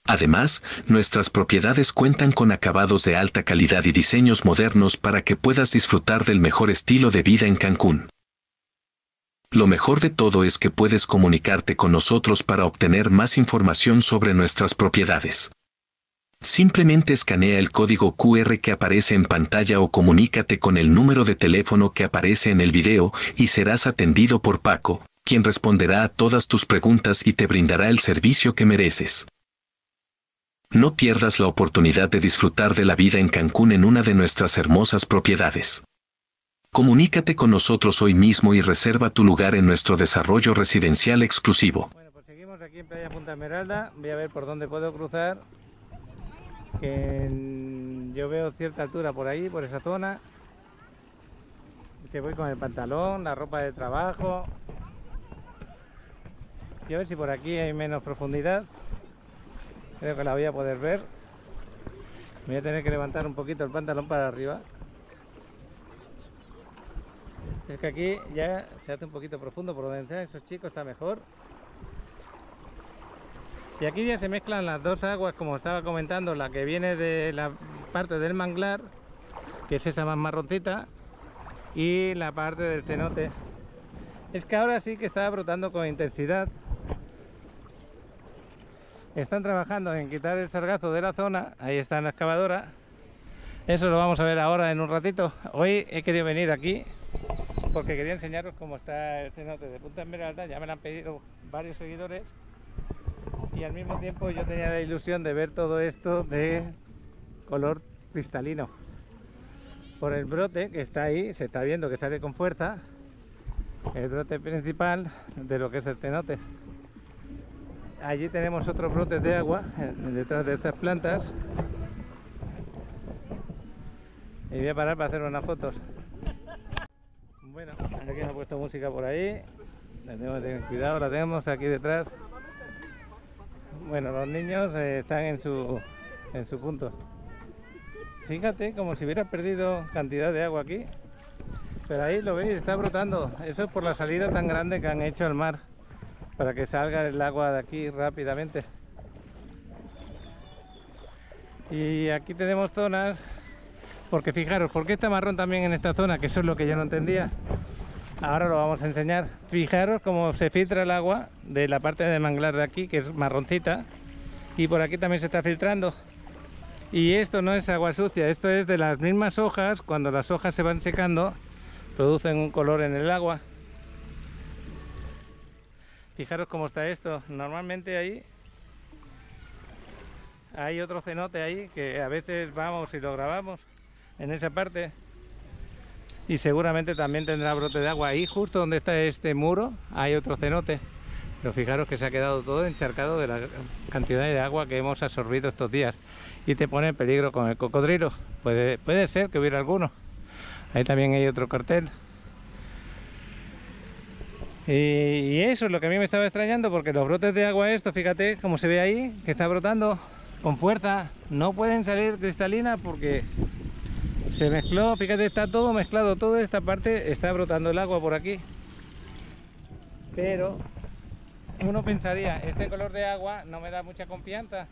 Además, nuestras propiedades cuentan con acabados de alta calidad y diseños modernos para que puedas disfrutar del mejor estilo de vida en Cancún. Lo mejor de todo es que puedes comunicarte con nosotros para obtener más información sobre nuestras propiedades. Simplemente escanea el código QR que aparece en pantalla o comunícate con el número de teléfono que aparece en el video y serás atendido por Paco, quien responderá a todas tus preguntas y te brindará el servicio que mereces. No pierdas la oportunidad de disfrutar de la vida en Cancún en una de nuestras hermosas propiedades. Comunícate con nosotros hoy mismo y reserva tu lugar en nuestro desarrollo residencial exclusivo. Bueno, pues seguimos aquí en Playa Punta Esmeralda, voy a ver por dónde puedo cruzar. Yo veo cierta altura por ahí, por esa zona. Que voy con el pantalón, la ropa de trabajo. Y a ver si por aquí hay menos profundidad. Creo que la voy a poder ver. Me voy a tener que levantar un poquito el pantalón para arriba. Es que aquí ya se hace un poquito profundo, por donde están esos chicos está mejor. Y aquí ya se mezclan las dos aguas, como estaba comentando, la que viene de la parte del manglar, que es esa más marroncita, y la parte del cenote. Es que ahora sí que está brotando con intensidad. Están trabajando en quitar el sargazo de la zona, ahí está en la excavadora. Eso lo vamos a ver ahora en un ratito. Hoy he querido venir aquí porque quería enseñaros cómo está el cenote de Punta Esmeralda. Ya me lo han pedido varios seguidores y al mismo tiempo yo tenía la ilusión de ver todo esto de color cristalino. Por el brote que está ahí, se está viendo que sale con fuerza, el brote principal de lo que es el cenote. Allí tenemos otros brotes de agua detrás de estas plantas. Y voy a parar para hacer unas fotos. Bueno, aquí me he puesto música por ahí. Tenemos que tener cuidado, la tenemos aquí detrás. Bueno, los niños están en su punto. Fíjate, como si hubiera perdido cantidad de agua aquí. Pero ahí lo veis, está brotando. Eso es por la salida tan grande que han hecho al mar, para que salga el agua de aquí rápidamente. Y aquí tenemos zonas, porque fijaros, ¿por qué está marrón también en esta zona? Que eso es lo que yo no entendía. Ahora lo vamos a enseñar. Fijaros cómo se filtra el agua de la parte de manglar de aquí, que es marroncita, y por aquí también se está filtrando. Y esto no es agua sucia, esto es de las mismas hojas. Cuando las hojas se van secando, producen un color en el agua. Fijaros cómo está esto. Normalmente ahí hay otro cenote ahí, que a veces vamos y lo grabamos en esa parte. Y seguramente también tendrá brote de agua. Ahí justo donde está este muro hay otro cenote. Pero fijaros que se ha quedado todo encharcado de la cantidad de agua que hemos absorbido estos días. Y te pone en peligro con el cocodrilo. Puede ser que hubiera alguno. Ahí también hay otro cartel. Y eso es lo que a mí me estaba extrañando, porque los brotes de agua esto, fíjate cómo se ve ahí, que está brotando con fuerza. No pueden salir cristalinas porque se mezcló, fíjate, está todo mezclado, toda esta parte está brotando el agua por aquí. Pero uno pensaría, este color de agua no me da mucha confianza.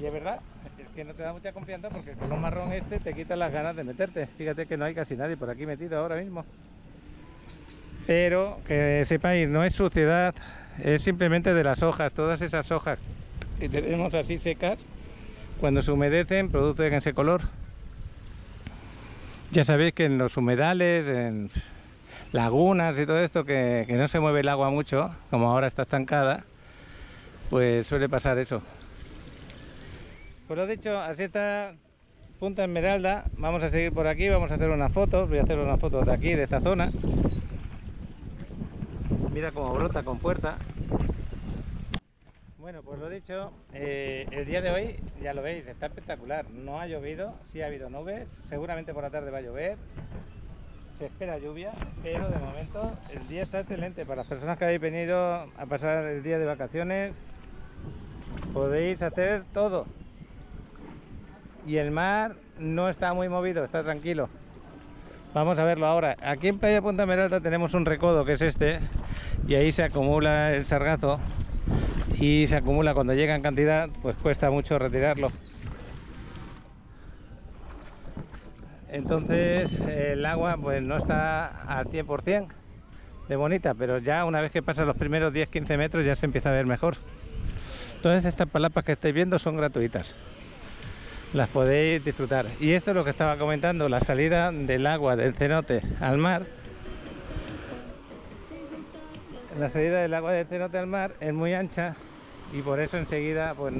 Y es verdad, es que no te da mucha confianza porque el color marrón este te quita las ganas de meterte. Fíjate que no hay casi nadie por aquí metido ahora mismo. Pero que sepáis, no es suciedad, es simplemente de las hojas. Todas esas hojas que tenemos así secas, cuando se humedecen producen ese color. Ya sabéis que en los humedales, en lagunas y todo esto, que no se mueve el agua mucho, como ahora está estancada, pues suele pasar eso. Pues lo dicho, así está Punta Esmeralda. Vamos a seguir por aquí, vamos a hacer unas fotos. Voy a hacer unas fotos de aquí, de esta zona. Mira cómo brota con fuerza. Bueno, pues lo dicho, el día de hoy, ya lo veis, está espectacular. No ha llovido, sí ha habido nubes, seguramente por la tarde va a llover. Se espera lluvia, pero de momento el día está excelente. Para las personas que habéis venido a pasar el día de vacaciones, podéis hacer todo. Y el mar no está muy movido, está tranquilo. Vamos a verlo ahora. Aquí en Playa Punta Esmeralda tenemos un recodo, que es este, y ahí se acumula el sargazo, y se acumula cuando llega en cantidad, pues cuesta mucho retirarlo. Entonces el agua pues no está al 100% de bonita, pero ya una vez que pasan los primeros 10-15 metros ya se empieza a ver mejor. Todas estas palapas que estáis viendo son gratuitas, las podéis disfrutar. Y esto es lo que estaba comentando, la salida del agua del cenote al mar. La salida del agua del cenote al mar es muy ancha y por eso enseguida pues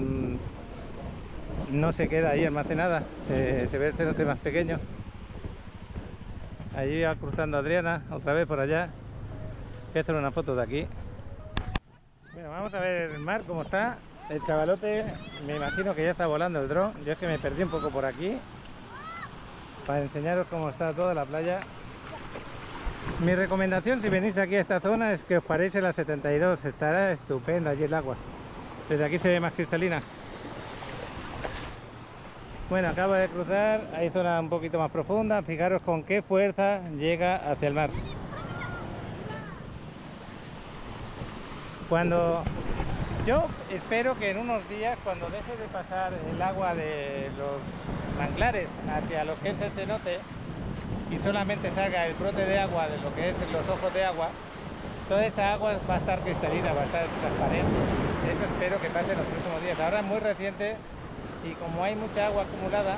no se queda ahí almacenada, se ve el cenote más pequeño. Allí va cruzando Adriana, otra vez por allá. Voy a hacer una foto de aquí. Bueno, vamos a ver el mar cómo está. El chavalote, me imagino que ya está volando el dron. Yo es que me perdí un poco por aquí para enseñaros cómo está toda la playa. Mi recomendación si venís aquí a esta zona es que os paréis en la 72. Estará estupenda allí el agua. Desde aquí se ve más cristalina. Bueno, acabo de cruzar, hay zona un poquito más profunda. Fijaros con qué fuerza llega hacia el mar. Yo espero que en unos días, cuando deje de pasar el agua de los manglares hacia lo que es el cenote y solamente salga el brote de agua de lo que es los ojos de agua, toda esa agua va a estar cristalina, va a estar transparente. Eso espero que pase en los próximos días. Ahora es muy reciente y como hay mucha agua acumulada,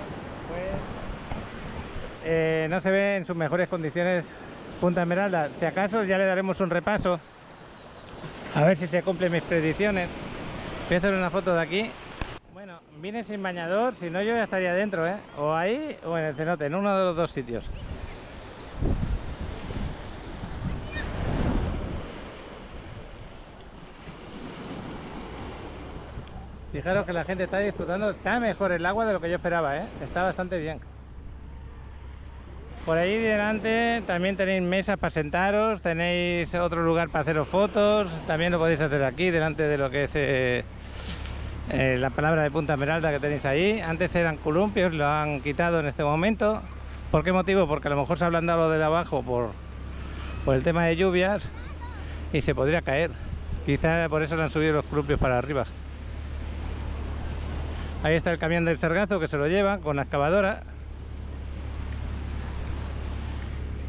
pues no se ve en sus mejores condiciones Punta Esmeralda. Si acaso ya le daremos un repaso a ver si se cumplen mis predicciones. Voy a hacer una foto de aquí. Bueno, vine sin bañador, si no yo ya estaría dentro, o ahí o en el cenote, en uno de los dos sitios. Fijaros que la gente está disfrutando, está mejor el agua de lo que yo esperaba, está bastante bien. Por ahí delante también tenéis mesas para sentaros, tenéis otro lugar para haceros fotos, también lo podéis hacer aquí delante de lo que es la palabra de Punta Esmeralda que tenéis ahí. Antes eran columpios, lo han quitado en este momento, ¿Por qué motivo? Porque a lo mejor se ha ablandado lo de abajo por el tema de lluvias y se podría caer. Quizá por eso le han subido los columpios para arriba. Ahí está el camión del sargazo que se lo llevan con la excavadora.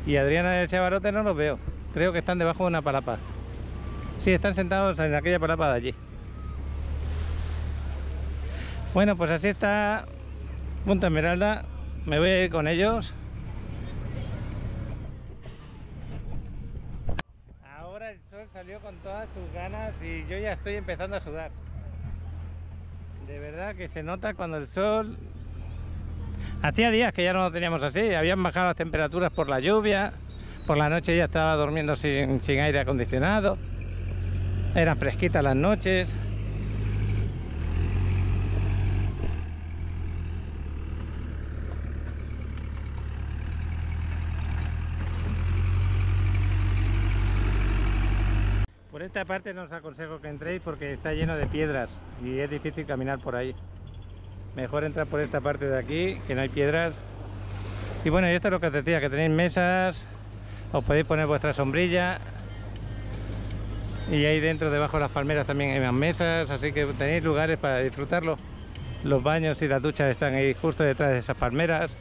Y Adriana y el Chavarote no los veo. Creo que están debajo de una palapa. Sí, están sentados en aquella palapa de allí. Bueno, pues así está Punta Esmeralda. Me voy a ir con ellos. Ahora el sol salió con todas sus ganas y yo ya estoy empezando a sudar. De verdad que se nota cuando el sol... Hacía días que ya no lo teníamos así, habían bajado las temperaturas por la lluvia, por la noche ya estaba durmiendo sin aire acondicionado, eran fresquitas las noches. Por esta parte no os aconsejo que entréis porque está lleno de piedras y es difícil caminar por ahí. Mejor entrar por esta parte de aquí, que no hay piedras. Y bueno, y esto es lo que os decía, que tenéis mesas, os podéis poner vuestra sombrilla. Y ahí dentro, debajo de las palmeras también hay más mesas, así que tenéis lugares para disfrutarlo. Los baños y las duchas están ahí justo detrás de esas palmeras.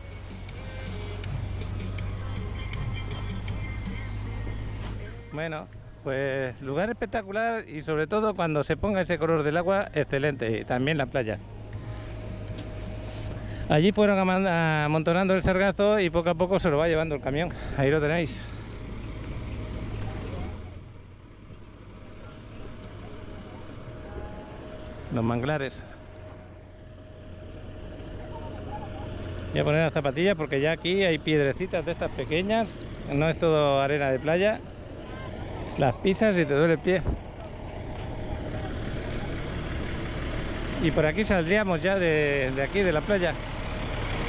Bueno, pues lugar espectacular y sobre todo cuando se ponga ese color del agua, excelente. Y también la playa. Allí fueron amontonando el sargazo y poco a poco se lo va llevando el camión. Ahí lo tenéis. Los manglares. Voy a poner las zapatillas porque ya aquí hay piedrecitas de estas pequeñas. No es todo arena de playa. Las pisas y te duele el pie. Y por aquí saldríamos ya de aquí, de la playa.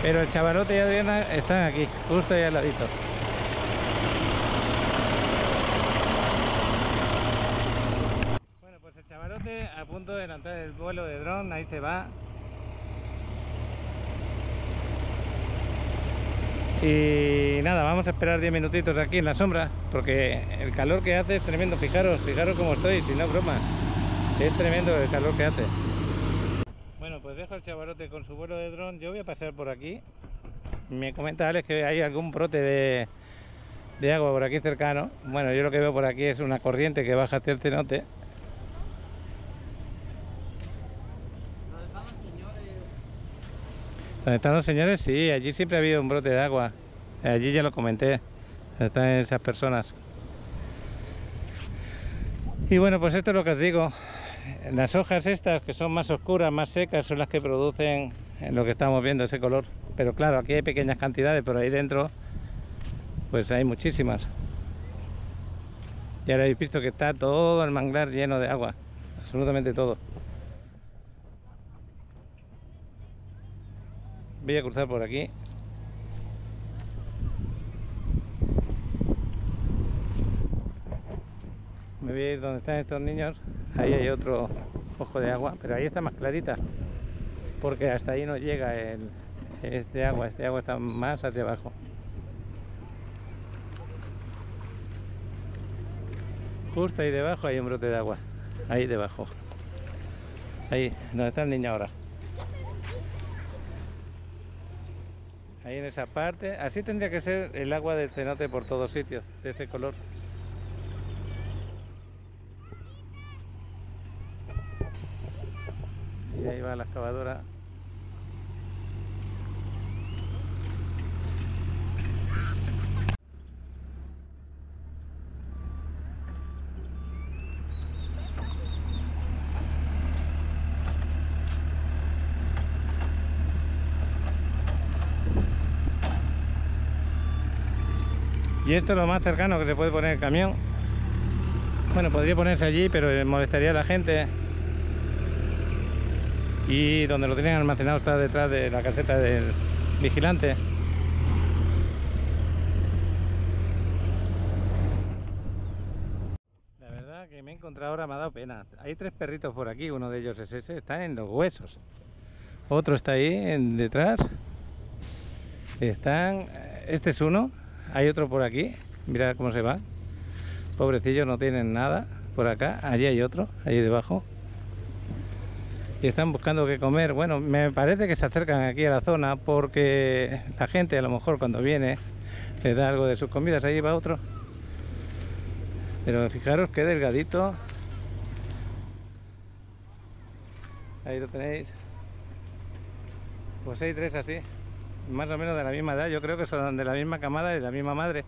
Pero el Chavarote y Adriana están aquí, justo ahí al ladito. Bueno, pues el Chavarote a punto de lanzar el vuelo de dron, ahí se va. Y nada, vamos a esperar 10 minutitos aquí en la sombra, porque el calor que hace es tremendo. Fijaros cómo estoy, si no es broma. Es tremendo el calor que hace. Bueno, pues dejo al Chavarote con su vuelo de dron. Yo voy a pasar por aquí. Me comenta Alex que hay algún brote de agua por aquí cercano. Bueno, yo lo que veo por aquí es una corriente que baja hacia el cenote. ¿Dónde están los señores? Sí, allí siempre ha habido un brote de agua. Allí ya lo comenté. Están esas personas. Y bueno, pues esto es lo que os digo. Las hojas estas que son más oscuras, más secas, son las que producen lo que estamos viendo, ese color. Pero claro, aquí hay pequeñas cantidades, pero ahí dentro pues hay muchísimas. Y ahora habéis visto que está todo el manglar lleno de agua, absolutamente todo. Voy a cruzar por aquí. Me voy a ir donde están estos niños. Ahí hay otro ojo de agua, pero ahí está más clarita, porque hasta ahí no llega este agua está más hacia abajo. Justo ahí debajo hay un brote de agua, ahí debajo, ahí donde está el niño ahora, ahí en esa parte. Así tendría que ser el agua del cenote por todos sitios, de este color. Y ahí va la excavadora. Y esto es lo más cercano que se puede poner el camión. Bueno, podría ponerse allí, pero molestaría a la gente. Y donde lo tienen almacenado está detrás de la caseta del vigilante. La verdad que me he encontrado ahora, me ha dado pena. Hay 3 perritos por aquí, uno de ellos es ese, está en los huesos. Otro está ahí detrás. Están este es uno, hay otro por aquí, mirad cómo se va. Pobrecillos, no tienen nada por acá. Allí hay otro, allí debajo. Y están buscando qué comer. Bueno, me parece que se acercan aquí a la zona porque la gente a lo mejor cuando viene les da algo de sus comidas. Ahí va otro. Pero fijaros qué delgadito. Ahí lo tenéis. Pues hay tres así. Más o menos de la misma edad. Yo creo que son de la misma camada y de la misma madre.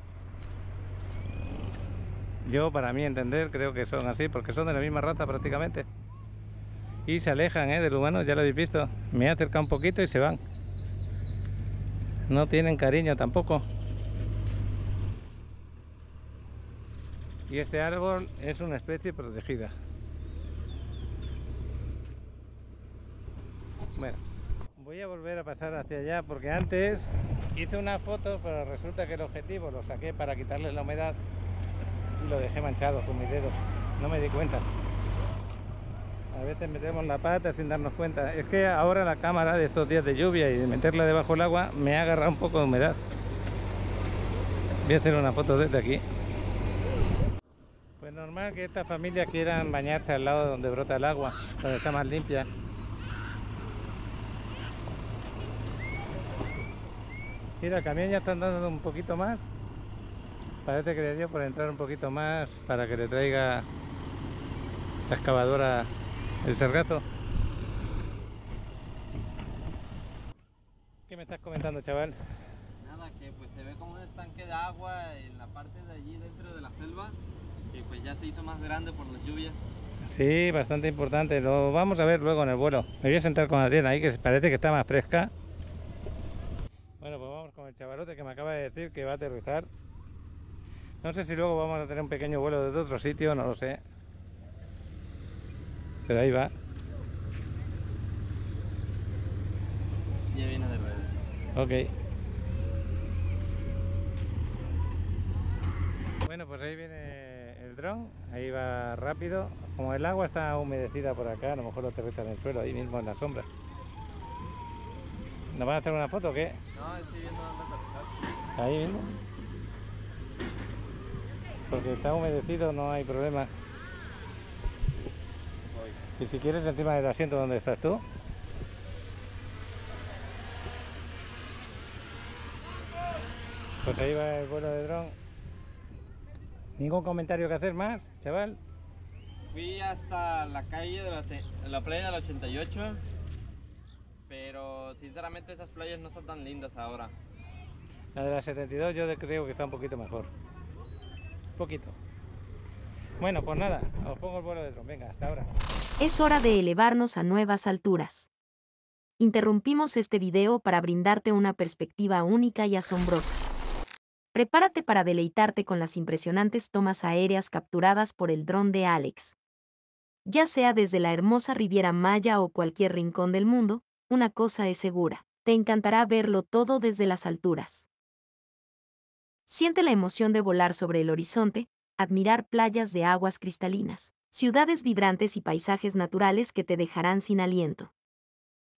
Yo, para mí entender, creo que son así, porque son de la misma raza prácticamente. Y se alejan del humano, ya lo habéis visto. Me he acercado un poquito y se van. No tienen cariño tampoco. Y este árbol es una especie protegida. Bueno, voy a volver a pasar hacia allá porque antes hice una foto, pero resulta que el objetivo lo saqué para quitarle la humedad. Y lo dejé manchado con mis dedos, no me di cuenta. A veces metemos la pata sin darnos cuenta. Es que ahora la cámara de estos días de lluvia y de meterla debajo del agua me ha agarrado un poco de humedad. Voy a hacer una foto desde aquí. Pues normal que estas familias quieran bañarse al lado donde brota el agua, donde está más limpia. Mira, el camión ya está andando un poquito más. Parece que le dio por entrar un poquito más para que le traiga la excavadora el sargazo. ¿Qué me estás comentando, chaval? Nada, que pues se ve como un estanque de agua en la parte de allí dentro de la selva, que pues ya se hizo más grande por las lluvias. Sí, bastante importante. Lo vamos a ver luego en el vuelo. Me voy a sentar con Adriana ahí, que parece que está más fresca. Bueno, pues vamos con el chavalote que me acaba de decir que va a aterrizar. No sé si luego vamos a tener un pequeño vuelo desde otro sitio, no lo sé. Pero ahí va. Ya viene de regreso. Ok. Bueno, pues ahí viene el dron. Ahí va rápido. Como el agua está humedecida por acá, a lo mejor lo aterriza en el suelo, ahí mismo en la sombra. ¿Nos van a hacer una foto o qué? No, estoy viendo dónde aterrizar. Ahí mismo. Porque está humedecido, no hay problema. Y si quieres encima del asiento donde estás tú. Pues ahí va el vuelo de dron. ¿Ningún comentario que hacer más, chaval? Fui hasta la calle de la playa del 88, pero sinceramente esas playas no son tan lindas ahora. La de la 72 yo creo que está un poquito mejor. Poquito. Bueno, pues nada, os pongo el vuelo de dron. Venga, hasta ahora. Es hora de elevarnos a nuevas alturas. Interrumpimos este video para brindarte una perspectiva única y asombrosa. Prepárate para deleitarte con las impresionantes tomas aéreas capturadas por el dron de Alex. Ya sea desde la hermosa Riviera Maya o cualquier rincón del mundo, una cosa es segura, te encantará verlo todo desde las alturas. Siente la emoción de volar sobre el horizonte, admirar playas de aguas cristalinas, ciudades vibrantes y paisajes naturales que te dejarán sin aliento.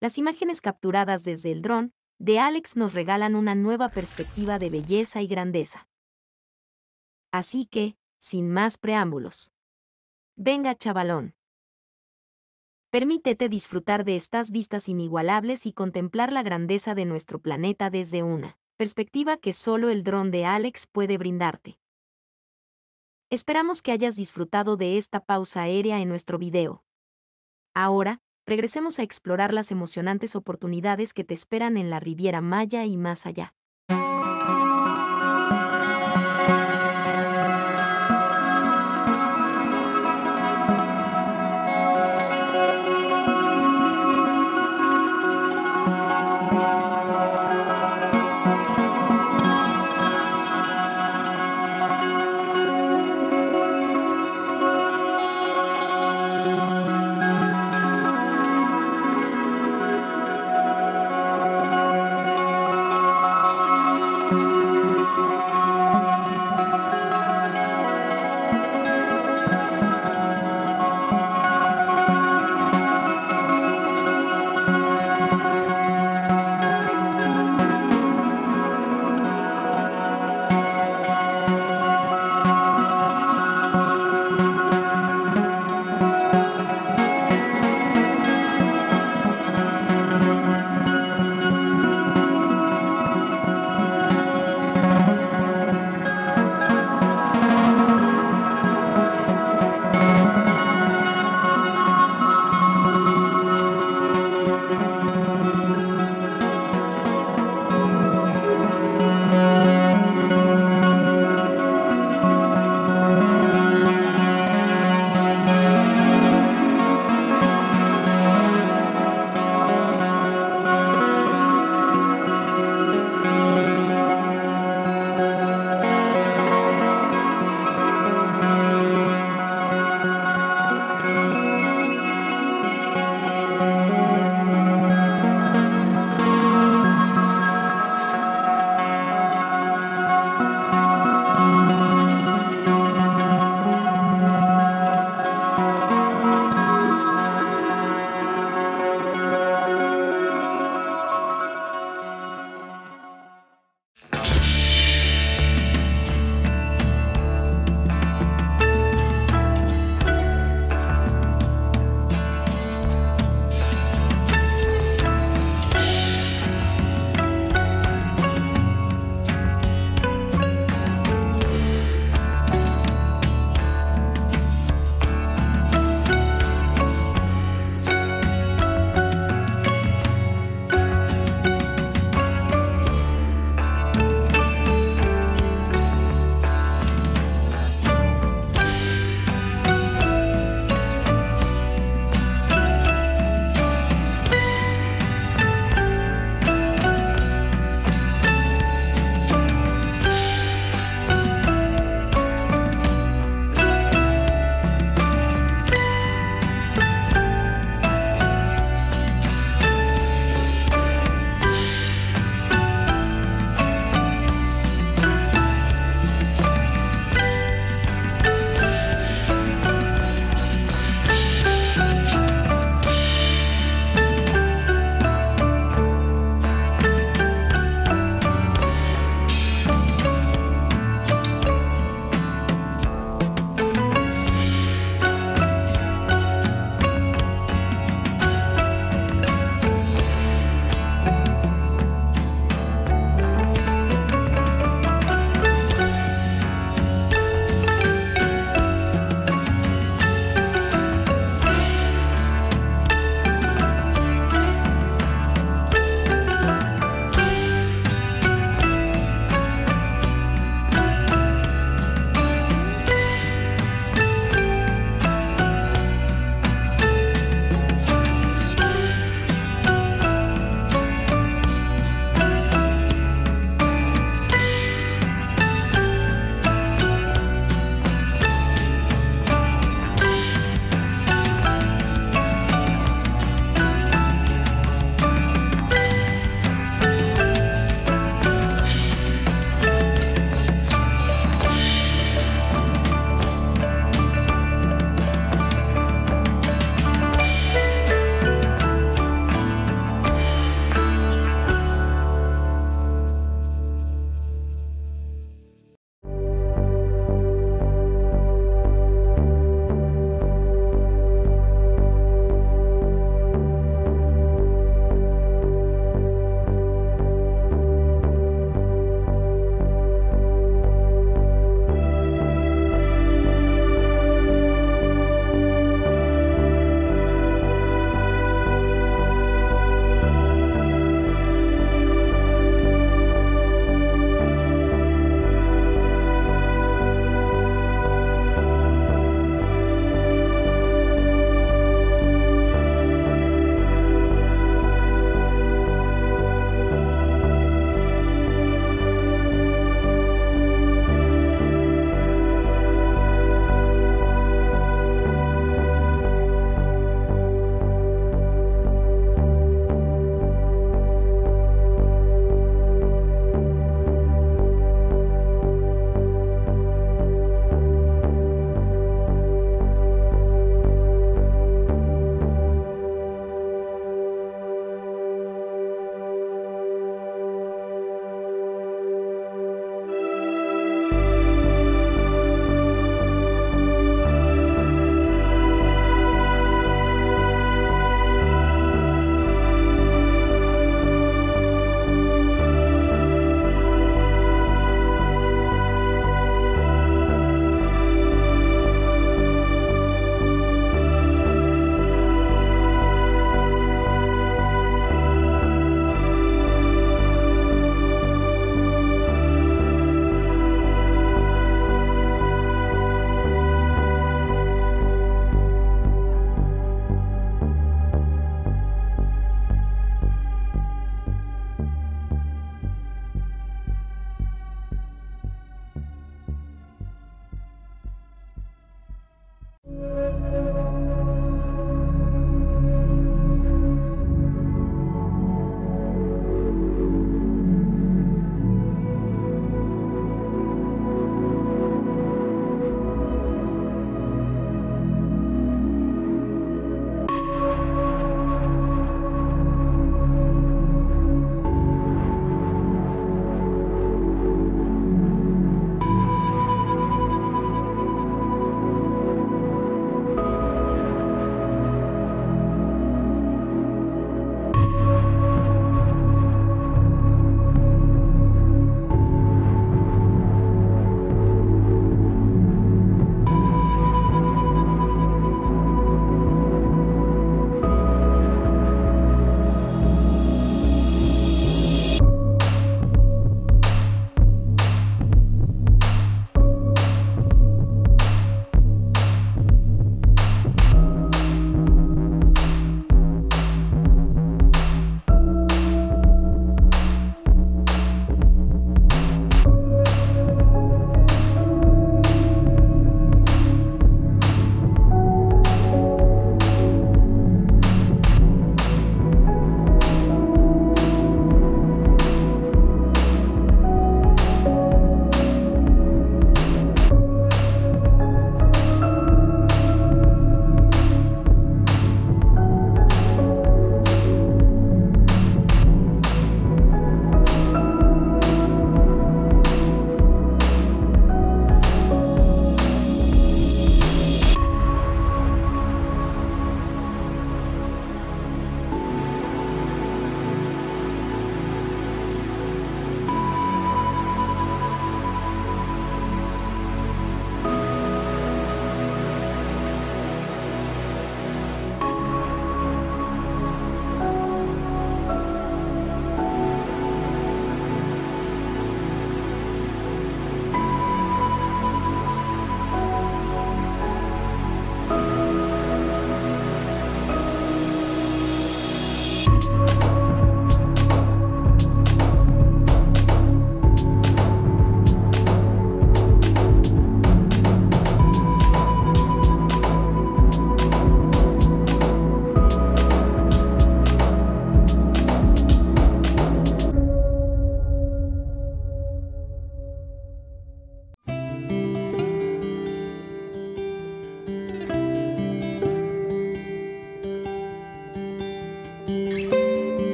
Las imágenes capturadas desde el dron de Alex nos regalan una nueva perspectiva de belleza y grandeza. Así que, sin más preámbulos. Venga, chavalón. Permítete disfrutar de estas vistas inigualables y contemplar la grandeza de nuestro planeta desde una perspectiva que solo el dron de Alex puede brindarte. Esperamos que hayas disfrutado de esta pausa aérea en nuestro video. Ahora, regresemos a explorar las emocionantes oportunidades que te esperan en la Riviera Maya y más allá.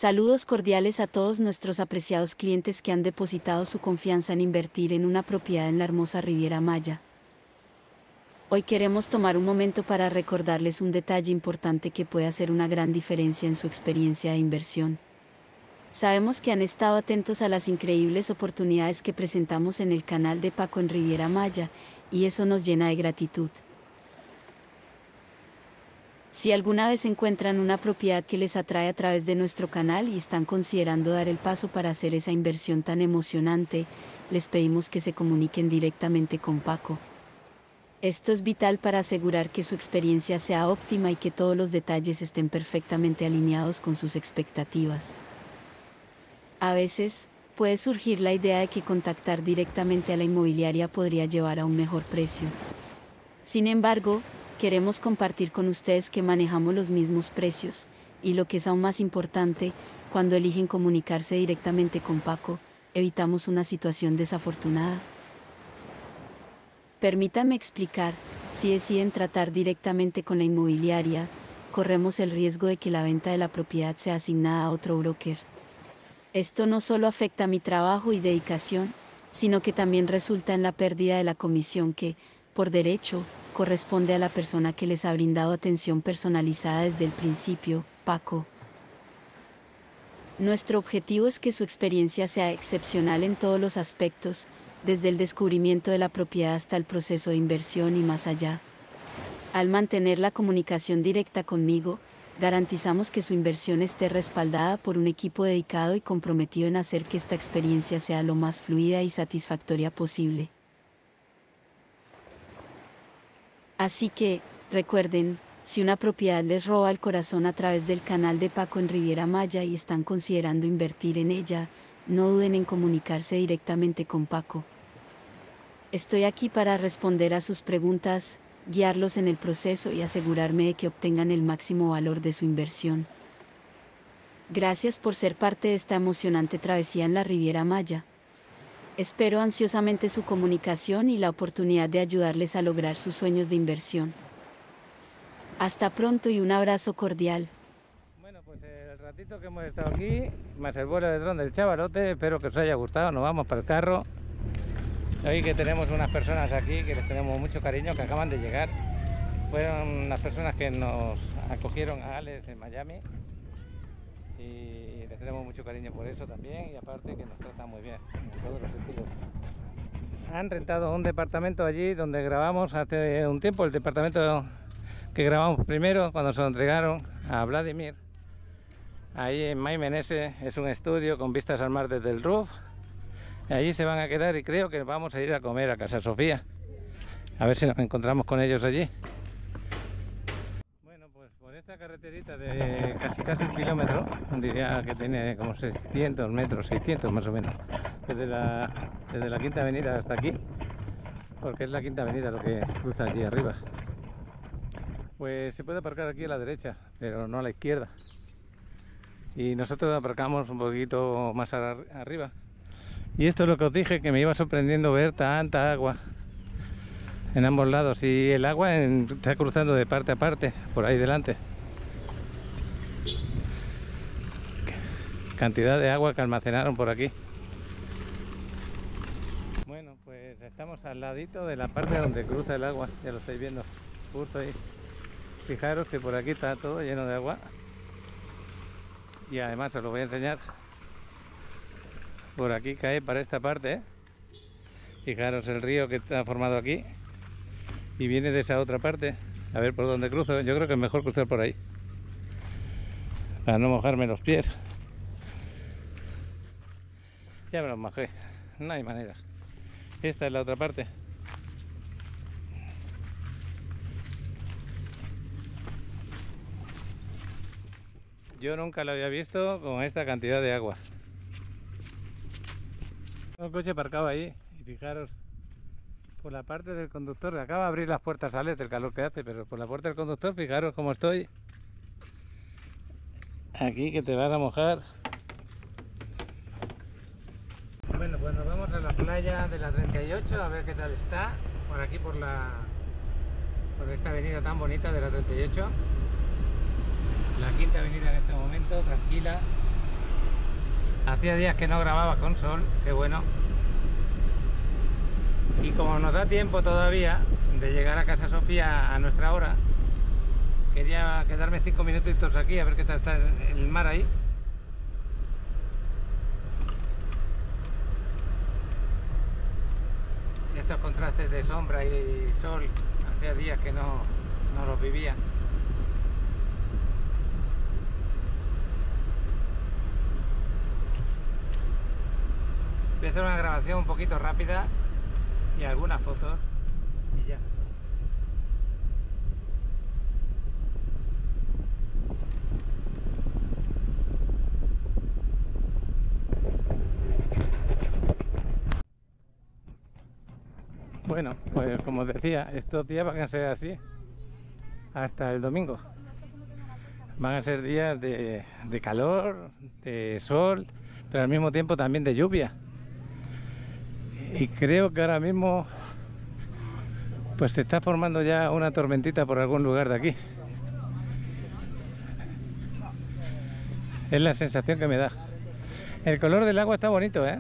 Saludos cordiales a todos nuestros apreciados clientes que han depositado su confianza en invertir en una propiedad en la hermosa Riviera Maya. Hoy queremos tomar un momento para recordarles un detalle importante que puede hacer una gran diferencia en su experiencia de inversión. Sabemos que han estado atentos a las increíbles oportunidades que presentamos en el canal de Paco en Riviera Maya, y eso nos llena de gratitud. Si alguna vez encuentran una propiedad que les atrae a través de nuestro canal y están considerando dar el paso para hacer esa inversión tan emocionante, les pedimos que se comuniquen directamente con Paco. Esto es vital para asegurar que su experiencia sea óptima y que todos los detalles estén perfectamente alineados con sus expectativas. A veces, puede surgir la idea de que contactar directamente a la inmobiliaria podría llevar a un mejor precio. Sin embargo, queremos compartir con ustedes que manejamos los mismos precios, y lo que es aún más importante, cuando eligen comunicarse directamente con Paco, evitamos una situación desafortunada. Permítame explicar, si deciden tratar directamente con la inmobiliaria, corremos el riesgo de que la venta de la propiedad sea asignada a otro broker. Esto no solo afecta mi trabajo y dedicación, sino que también resulta en la pérdida de la comisión que, por derecho, corresponde a la persona que les ha brindado atención personalizada desde el principio, Paco. Nuestro objetivo es que su experiencia sea excepcional en todos los aspectos, desde el descubrimiento de la propiedad hasta el proceso de inversión y más allá. Al mantener la comunicación directa conmigo, garantizamos que su inversión esté respaldada por un equipo dedicado y comprometido en hacer que esta experiencia sea lo más fluida y satisfactoria posible. Así que, recuerden, si una propiedad les roba el corazón a través del canal de Paco en Riviera Maya y están considerando invertir en ella, no duden en comunicarse directamente con Paco. Estoy aquí para responder a sus preguntas, guiarlos en el proceso y asegurarme de que obtengan el máximo valor de su inversión. Gracias por ser parte de esta emocionante travesía en la Riviera Maya. Espero ansiosamente su comunicación y la oportunidad de ayudarles a lograr sus sueños de inversión. Hasta pronto y un abrazo cordial. Bueno, pues el ratito que hemos estado aquí, más el vuelo de dron del Chavalote, espero que os haya gustado. Nos vamos para el carro. Hoy que tenemos unas personas aquí que les tenemos mucho cariño, que acaban de llegar. Fueron las personas que nos acogieron a Alex en Miami y les tenemos mucho cariño por eso también, y aparte que nos tratan muy bien en todos los sentidos. Han rentado un departamento allí donde grabamos hace un tiempo, el departamento que grabamos primero cuando se lo entregaron a Vladimir. Ahí en Maimenese es un estudio con vistas al mar desde el roof. Allí se van a quedar y creo que vamos a ir a comer a Casa Sofía. A ver si nos encontramos con ellos allí. Bueno, pues por esta carreterita de casi un kilómetro, diría que tiene como 600 metros, 600 más o menos, desde la Quinta Avenida hasta aquí, porque es la Quinta Avenida lo que cruza allí arriba. Pues se puede aparcar aquí a la derecha, pero no a la izquierda. Y nosotros aparcamos un poquito más arriba. Y esto es lo que os dije, que me iba sorprendiendo ver tanta agua en ambos lados. Y el agua está cruzando de parte a parte, por ahí delante. Cantidad de agua que almacenaron por aquí. Bueno, pues estamos al ladito de la parte donde cruza el agua. Ya lo estáis viendo, justo ahí. Fijaros que por aquí está todo lleno de agua. Y además os lo voy a enseñar. Por aquí cae para esta parte, ¿eh? Fijaros el río que está formado aquí. Y viene de esa otra parte. A ver por dónde cruzo. Yo creo que es mejor cruzar por ahí, para no mojarme los pies. Ya me los mojé. No hay manera. Esta es la otra parte. Yo nunca lo había visto con esta cantidad de agua. Un coche aparcado ahí y fijaros, por la parte del conductor, acaba de abrir las puertas a Alex del calor que hace, pero por la puerta del conductor, fijaros cómo estoy. Aquí que te vas a mojar. Bueno, pues nos vamos a la playa de la 38 a ver qué tal está. Por aquí por esta avenida tan bonita de la 38. La Quinta Avenida en este momento, tranquila. Hacía días que no grababa con sol, qué bueno. Y como nos da tiempo todavía de llegar a Casa Sofía a nuestra hora, quería quedarme 5 minutitos aquí a ver qué tal está el mar ahí. Estos contrastes de sombra y sol, hacía días que no los vivía. Voy a hacer una grabación un poquito rápida y algunas fotos y ya. Bueno, pues como os decía, estos días van a ser así hasta el domingo. Van a ser días de calor, de sol, pero al mismo tiempo también de lluvia. Y creo que ahora mismo pues se está formando ya una tormentita por algún lugar de aquí. Es la sensación que me da. El color del agua está bonito, ¿eh?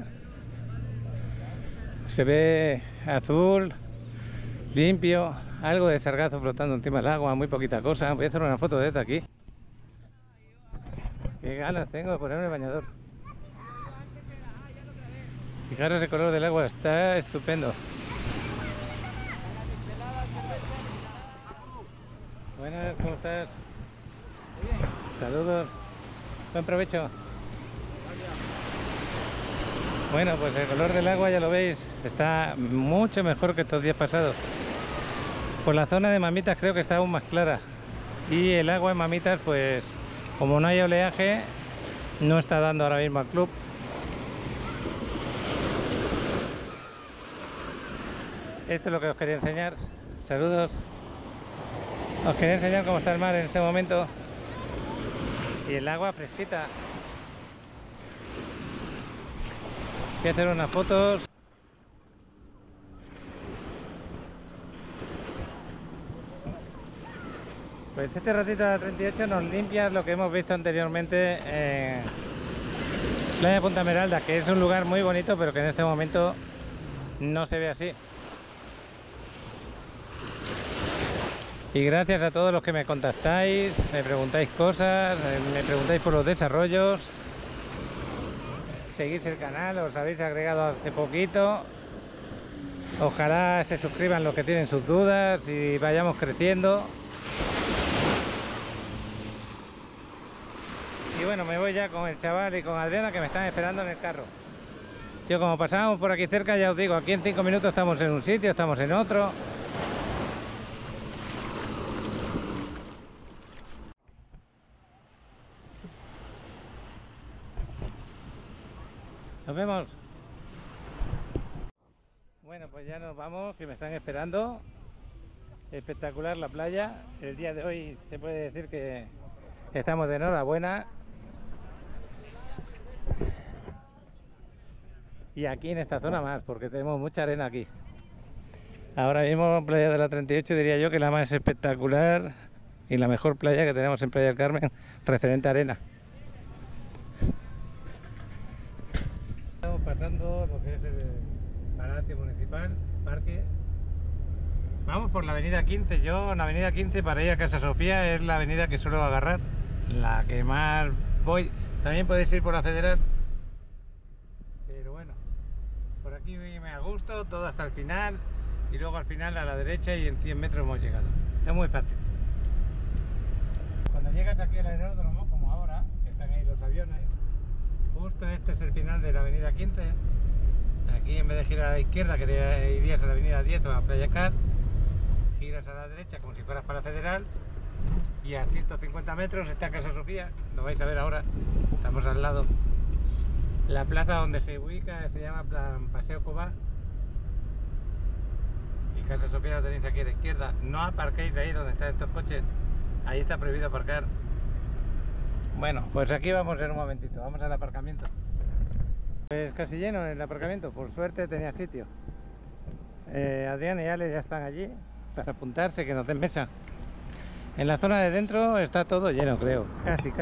Se ve azul, limpio, algo de sargazo flotando encima del agua, muy poquita cosa. Voy a hacer una foto de esta aquí. Qué ganas tengo de ponerme el bañador. Fijaros, el color del agua está estupendo. Buenas, ¿cómo estás? Saludos. Buen provecho. Bueno, pues el color del agua ya lo veis, está mucho mejor que estos días pasados. Por la zona de Mamitas creo que está aún más clara. Y el agua en Mamitas, pues como no hay oleaje, no está dando ahora mismo al club. Esto es lo que os quería enseñar. Saludos. Os quería enseñar cómo está el mar en este momento. Y el agua fresquita. Voy a hacer unas fotos. Pues este ratito de la 38 nos limpia lo que hemos visto anteriormente en Playa Punta Esmeralda, que es un lugar muy bonito, pero que en este momento no se ve así. Y gracias a todos los que me contactáis, me preguntáis cosas, me preguntáis por los desarrollos. Seguís el canal, os habéis agregado hace poquito. Ojalá se suscriban los que tienen sus dudas y vayamos creciendo. Y bueno, me voy ya con el chaval y con Adriana, que me están esperando en el carro. Yo, como pasábamos por aquí cerca, ya os digo, aquí en 5 minutos estamos en un sitio, estamos en otro. Nos vemos. Bueno, pues ya nos vamos, que me están esperando. Espectacular la playa. El día de hoy se puede decir que estamos de enhorabuena. Y aquí en esta zona más, porque tenemos mucha arena aquí. Ahora mismo Playa de la 38 diría yo que la más espectacular y la mejor playa que tenemos en Playa del Carmen, referente a arena. Estamos pasando lo que es el Palacio Municipal, parque. Vamos por la avenida 15. Yo en la avenida 15 para ir a Casa Sofía es la avenida que suelo agarrar, la que más voy. También podéis ir por la Federal, pero bueno, por aquí me a gusto, todo hasta el final, y luego al final a la derecha y en 100 metros hemos llegado. Es muy fácil. Cuando llegas aquí al aeródromo, como ahora, que están ahí los aviones, justo este es el final de la avenida 15. Aquí, en vez de girar a la izquierda, que irías a la avenida 10 o a Playa Car, giras a la derecha como si fueras para la Federal, y a 150 metros está Casa Sofía. Lo vais a ver ahora, estamos al lado. La plaza donde se ubica se llama Paseo Cobá, y Casa Sofía lo tenéis aquí a la izquierda. No aparquéis ahí donde están estos coches, ahí está prohibido aparcar. Bueno, pues aquí vamos en un momentito, vamos al aparcamiento. Pues casi lleno el aparcamiento, por suerte tenía sitio. Adrián y Ale ya están allí para apuntarse, que nos den mesa. En la zona de dentro está todo lleno, creo, casi.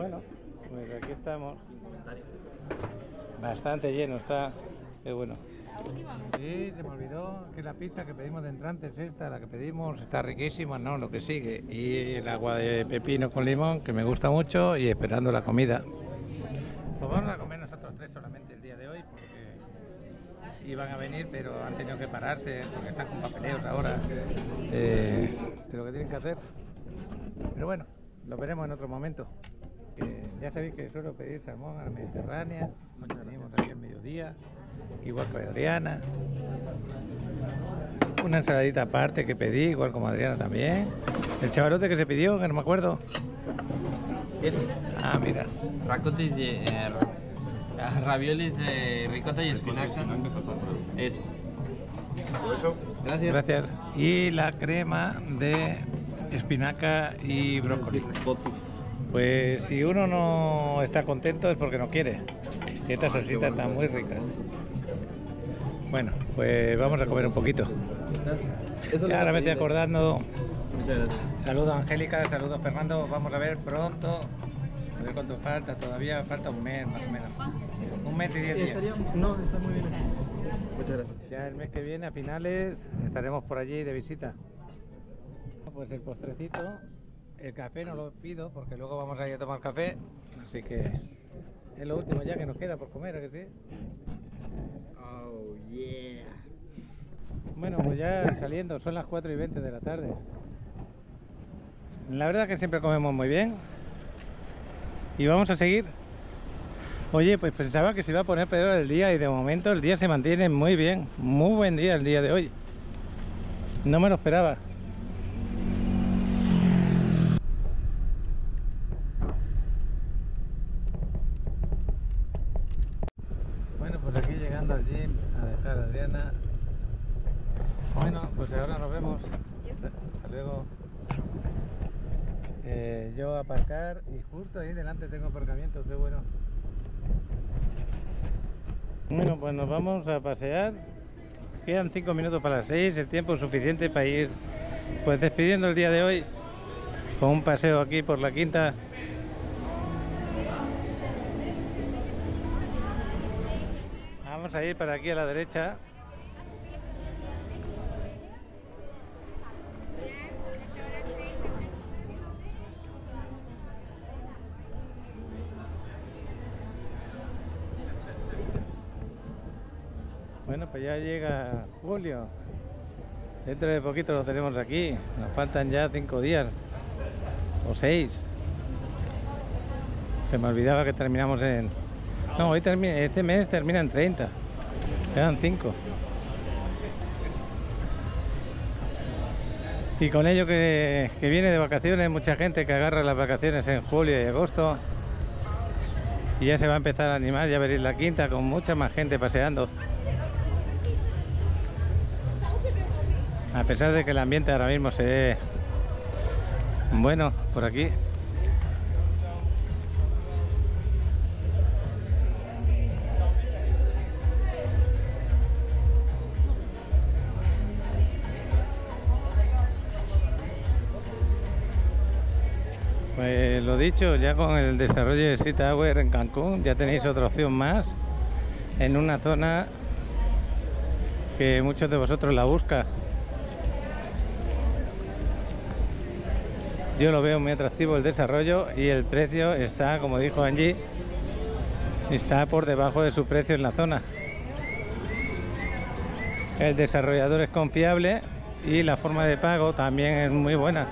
Bueno, pues aquí estamos. Sin comentarios. Bastante lleno está. Qué bueno. Sí, se me olvidó que la pizza que pedimos de entrante es esta, la que pedimos, está riquísima, no, lo que sigue. Y el agua de pepino con limón, que me gusta mucho, y esperando la comida. Pues vamos a comer nosotros tres solamente el día de hoy, porque iban a venir, pero han tenido que pararse, porque están con papeleos ahora, de lo que tienen que hacer. Pero bueno, lo veremos en otro momento. Ya sabéis que suelo pedir salmón a la mediterránea, lo tenemos aquí al mediodía, igual que Adriana. Una ensaladita aparte que pedí, igual como Adriana también. El chavalote que se pidió, que no me acuerdo. Eso. Ah, mira. Racotis y raviolis de ricota y espinaca. Eso. Gracias. Gracias. Y la crema de espinaca y brócoli. Pues si uno no está contento es porque no quiere. Y esta salsita está muy rica. Bueno, pues vamos a comer un poquito. Y ahora me estoy acordando. Muchas gracias. Saludos Angélica, saludos Fernando. Vamos a ver pronto. A ver cuánto falta. Todavía falta un mes más o menos. Un mes y 10 días. No, está muy bien. Muchas gracias. Ya el mes que viene, a finales, estaremos por allí de visita. Pues el postrecito. El café no lo pido porque luego vamos a ir a tomar café. Así que es lo último ya que nos queda por comer, ¿a que sí? Oh, yeah. Bueno, pues ya saliendo, son las 4:20 de la tarde. La verdad que siempre comemos muy bien. Y vamos a seguir. Oye, pues pensaba que se iba a poner peor el día y de momento el día se mantiene muy bien. Muy buen día el día de hoy. No me lo esperaba. Bueno, pues aquí llegando al gym a dejar a Adriana. Bueno, pues ahora nos vemos. Hasta luego. Yo a aparcar y justo ahí delante tengo aparcamiento, qué bueno. Bueno, pues nos vamos a pasear. Quedan 5 minutos para las 6, el tiempo suficiente para ir pues despidiendo el día de hoy con un paseo aquí por la quinta. Vamos a ir para aquí a la derecha. Bueno, pues ya llega julio. Dentro de poquito lo tenemos aquí. Nos faltan ya 5 días o 6. Se me olvidaba que terminamos en... No, hoy este mes termina en 30. Quedan 5. Y con ello que viene de vacaciones, mucha gente que agarra las vacaciones en julio y agosto. Y ya se va a empezar a animar, ya veréis la quinta con mucha más gente paseando. A pesar de que el ambiente ahora mismo se ve bueno por aquí. Pues lo dicho, ya con el desarrollo de Sea Tower en Cancún ya tenéis otra opción más en una zona que muchos de vosotros la buscan. Yo lo veo muy atractivo el desarrollo y el precio está, como dijo Angie, está por debajo de su precio en la zona. El desarrollador es confiable y la forma de pago también es muy buena.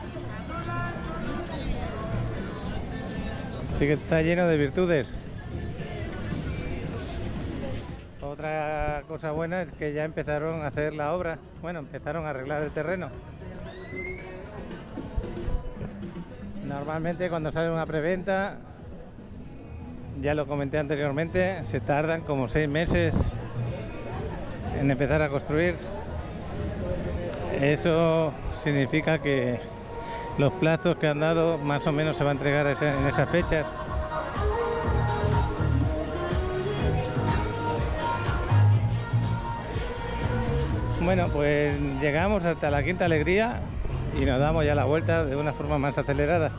Así que está lleno de virtudes. Otra cosa buena es que ya empezaron a hacer la obra. Bueno, empezaron a arreglar el terreno. Normalmente cuando sale una preventa, ya lo comenté anteriormente, se tardan como 6 meses en empezar a construir. Eso significa que los plazos que han dado más o menos se va a entregar en esas fechas. Bueno, pues llegamos hasta la Quinta Alegría y nos damos ya la vuelta de una forma más acelerada.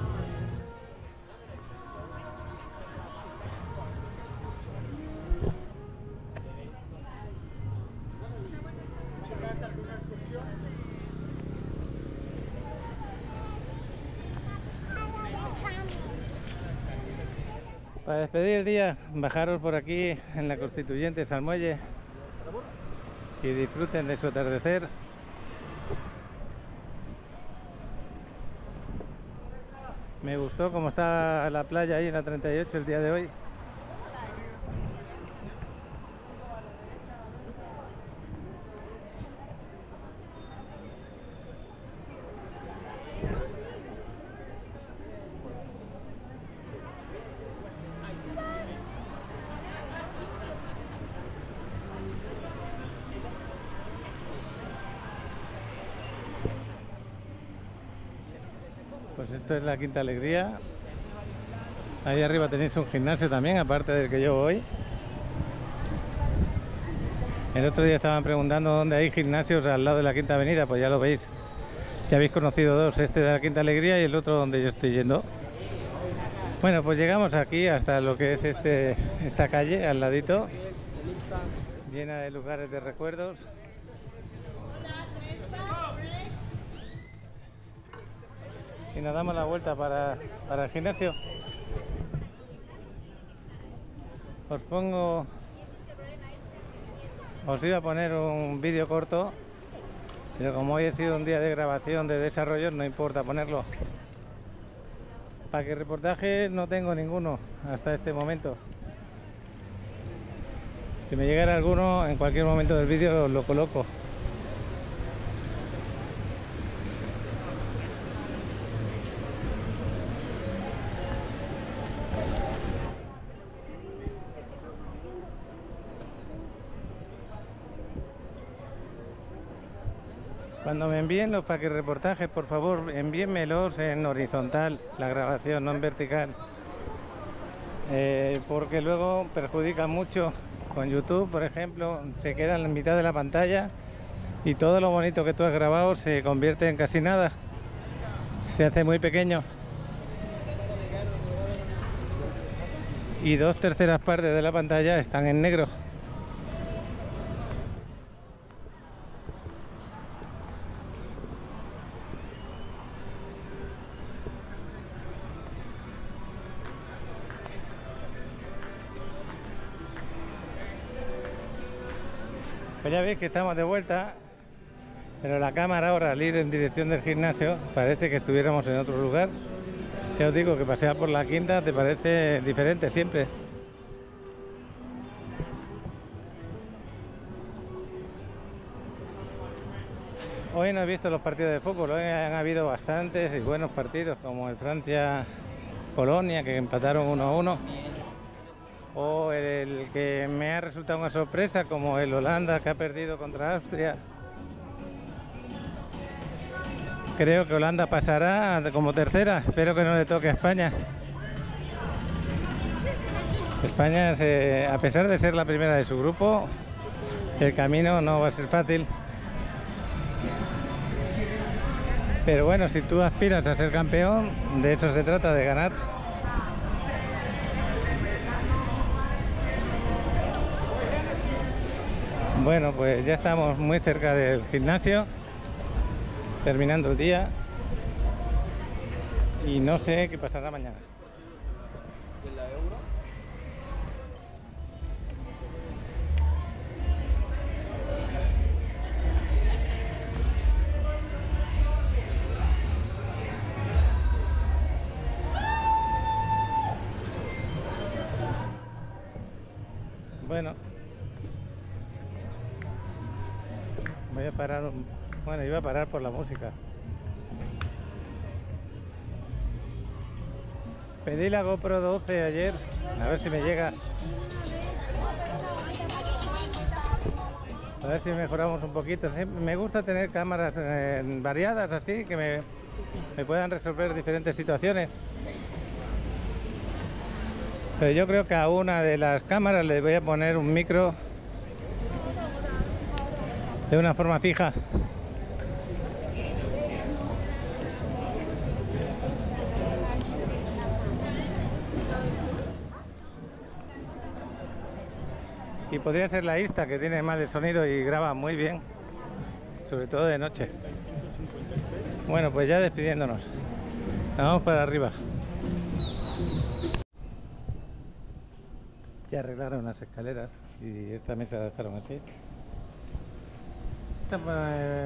Para despedir el día, bajaros por aquí en la Constituyentes al muelle y disfruten de su atardecer. Me gustó cómo está la playa ahí en la 38 el día de hoy. Pues esto es la Quinta Alegría. Ahí arriba tenéis un gimnasio también, aparte del que yo voy. El otro día estaban preguntando dónde hay gimnasios al lado de la Quinta Avenida, pues ya lo veis. Ya habéis conocido dos, este de la Quinta Alegría y el otro donde yo estoy yendo. Bueno, pues llegamos aquí hasta lo que es esta calle al ladito, llena de lugares de recuerdos. Y nos damos la vuelta para el gimnasio. Os iba a poner un vídeo corto, pero como hoy ha sido un día de grabación de desarrollo, no importa ponerlo. Para que reportaje no tengo ninguno hasta este momento. Si me llegara alguno, en cualquier momento del vídeo lo coloco. Cuando me envíen los paquereportajes, por favor, envíenmelos en horizontal, la grabación, no en vertical. Porque luego perjudica mucho con YouTube, por ejemplo, se queda en la mitad de la pantalla y todo lo bonito que tú has grabado se convierte en casi nada. Se hace muy pequeño. Y 2/3 partes de la pantalla están en negro. Pues ya veis que estamos de vuelta, pero la cámara ahora al ir en dirección del gimnasio parece que estuviéramos en otro lugar. Ya os digo que pasear por la Quinta te parece diferente siempre. Hoy no he visto los partidos de fútbol, hoy han habido bastantes y buenos partidos, como el Francia-Polonia, que empataron 1-1. O el que me ha resultado una sorpresa, como el Holanda, que ha perdido contra Austria. Creo que Holanda pasará como tercera, espero que no le toque a España. España, a pesar de ser la primera de su grupo, el camino no va a ser fácil. Pero bueno, si tú aspiras a ser campeón, de eso se trata, de ganar. Bueno, pues ya estamos muy cerca del gimnasio, terminando el día, y no sé qué pasará mañana. Bueno, voy a parar bueno, iba a parar por la música. Pedí la GoPro 12 ayer, a ver si me llega. A ver si mejoramos un poquito. Me gusta tener cámaras variadas así, que me puedan resolver diferentes situaciones. Pero yo creo que a una de las cámaras le voy a poner un micro de una forma fija. Y podría ser la Insta, que tiene mal el sonido y graba muy bien, sobre todo de noche. Bueno, pues ya despidiéndonos. Vamos para arriba. Ya arreglaron las escaleras y esta mesa la dejaron así. Están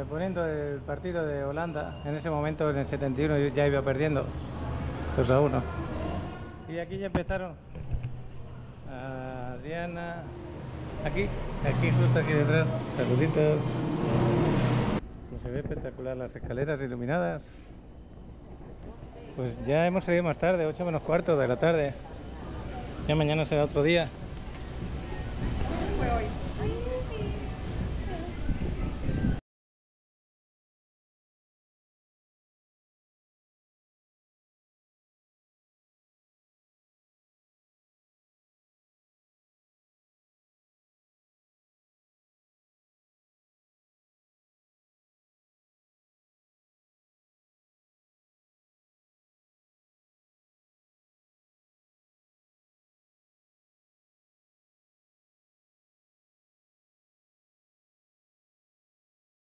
poniendo el partido de Holanda. En ese momento, en el 71, ya iba perdiendo 2-1. Y aquí ya empezaron. Adriana, aquí justo aquí detrás. Saluditos. Pues se ve espectacular las escaleras iluminadas. Pues ya hemos salido más tarde, 8 menos cuarto de la tarde. Ya mañana será otro día.